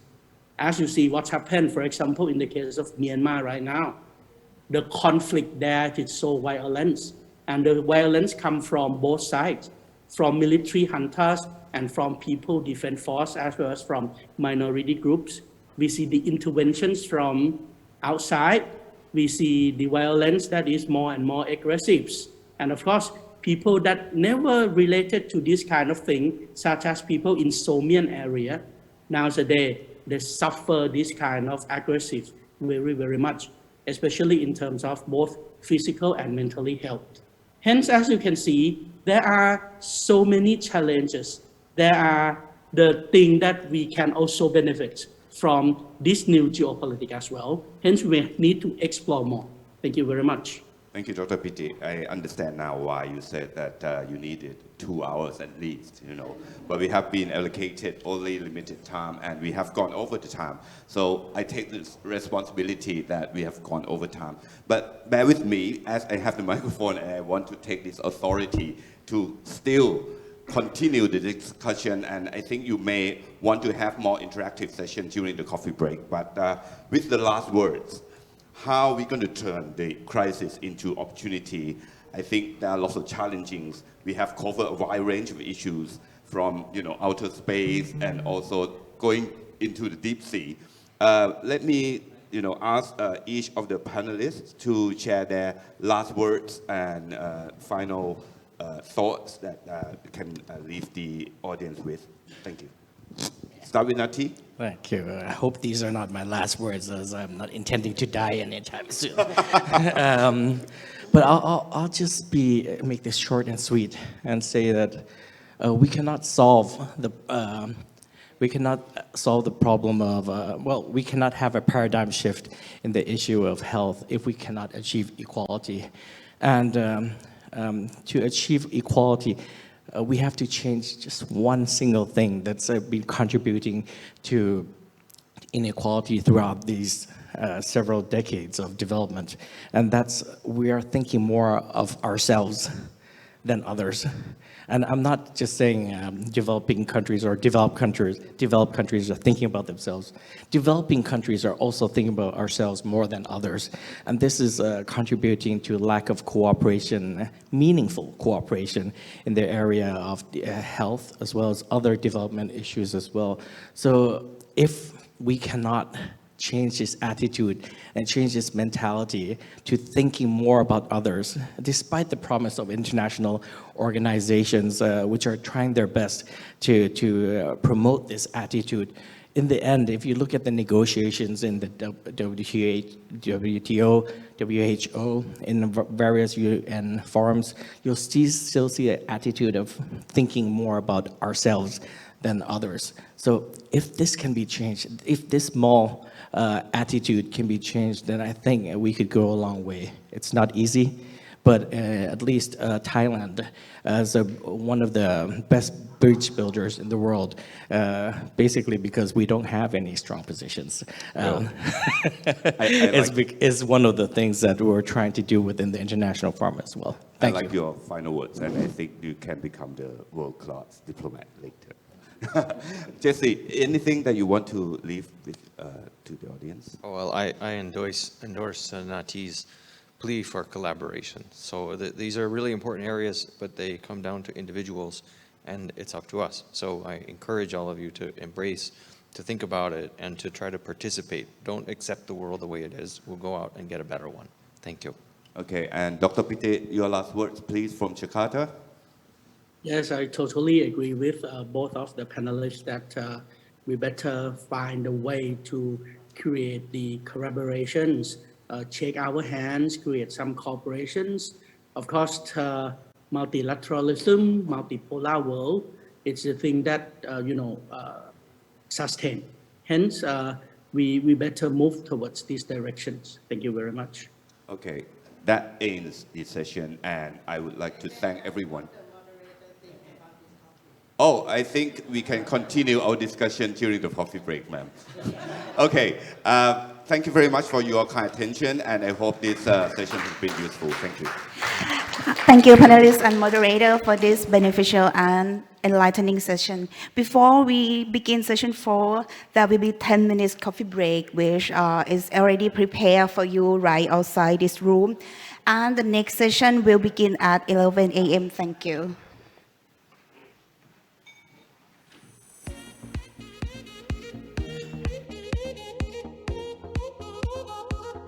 As you see what's happened, for example, in the case of Myanmar right now, the conflict there is so violent, and the violence comes from both sides, from military hunters and from people defense force, as well as from minority groups. We see the interventions from outside. We see the violence that is more and more aggressive. And of course, people that never related to this kind of thing, such as people in Somian area, nowadays, they suffer this kind of aggressive very, very much, especially in terms of both physical and mentally health. Hence, as you can see, there are so many challenges. There are the thing that we can also benefit from this new geopolitics as well. Hence, we need to explore more. Thank you very much. Thank you, Dr. Pitti. I understand now why you said that you needed 2 hours at least, but we have been allocated only limited time and we have gone over the time. So I take this responsibility that we have gone over time. But bear with me as I have the microphone and I want to take this authority to still continue the discussion, and I think you may want to have more interactive sessions during the coffee break. But with the last words, how are we going to turn the crisis into opportunity? I think there are lots of challenges. We have covered a wide range of issues from outer space and also going into the deep sea. Let me ask each of the panelists to share their last words and final thoughts that can leave the audience with. Thank you. Start with Nati. Thank you. I hope these are not my last words, as I'm not intending to die anytime soon. But I'll just make this short and sweet and say that we cannot solve the problem of we cannot have a paradigm shift in the issue of health if we cannot achieve equality, and to achieve equality. We have to change just one single thing that's been contributing to inequality throughout these several decades of development. And that's, we are thinking more of ourselves than others. And I'm not just saying developing countries or developed countries are thinking about themselves. Developing countries are also thinking about ourselves more than others. And this is contributing to lack of cooperation, meaningful cooperation in the area of health, as well as other development issues as well. So if we cannot change this attitude and change this mentality to thinking more about others, despite the promise of international organizations which are trying their best to promote this attitude. In the end, if you look at the negotiations in the WTO, WHO, in various UN forums, you'll still see an attitude of thinking more about ourselves than others. So if this can be changed, if this small attitude can be changed, then I think we could go a long way. It's not easy, but at least Thailand, as one of the best bridge builders in the world, basically because we don't have any strong positions, is one of the things that we're trying to do within the international forum as well. I like your final words, and I think you can become the world-class diplomat later. Jesse, anything that you want to leave with to the audience? Oh, well, I endorse Nati's plea for collaboration. So these are really important areas, but they come down to individuals, and it's up to us. So I encourage all of you to embrace, to think about it, and to try to participate. Don't accept the world the way it is. We'll go out and get a better one. Thank you. Okay, and Dr. Pitti, your last words, please, from Jakarta. Yes, I totally agree with both of the panelists that we better find a way to create the collaborations, shake our hands, create some cooperations. Of course, multilateralism, multipolar world, it's the thing that, sustain. Hence, we better move towards these directions. Thank you very much. Okay, that ends the session, and I would like to thank everyone. Oh, I think we can continue our discussion during the coffee break, ma'am. Okay, thank you very much for your kind attention, and I hope this session has been useful. Thank you. Thank you, panelists and moderator, for this beneficial and enlightening session. Before we begin session 4, there will be 10 minutes coffee break, which is already prepared for you right outside this room. And the next session will begin at 11 a.m. Thank you.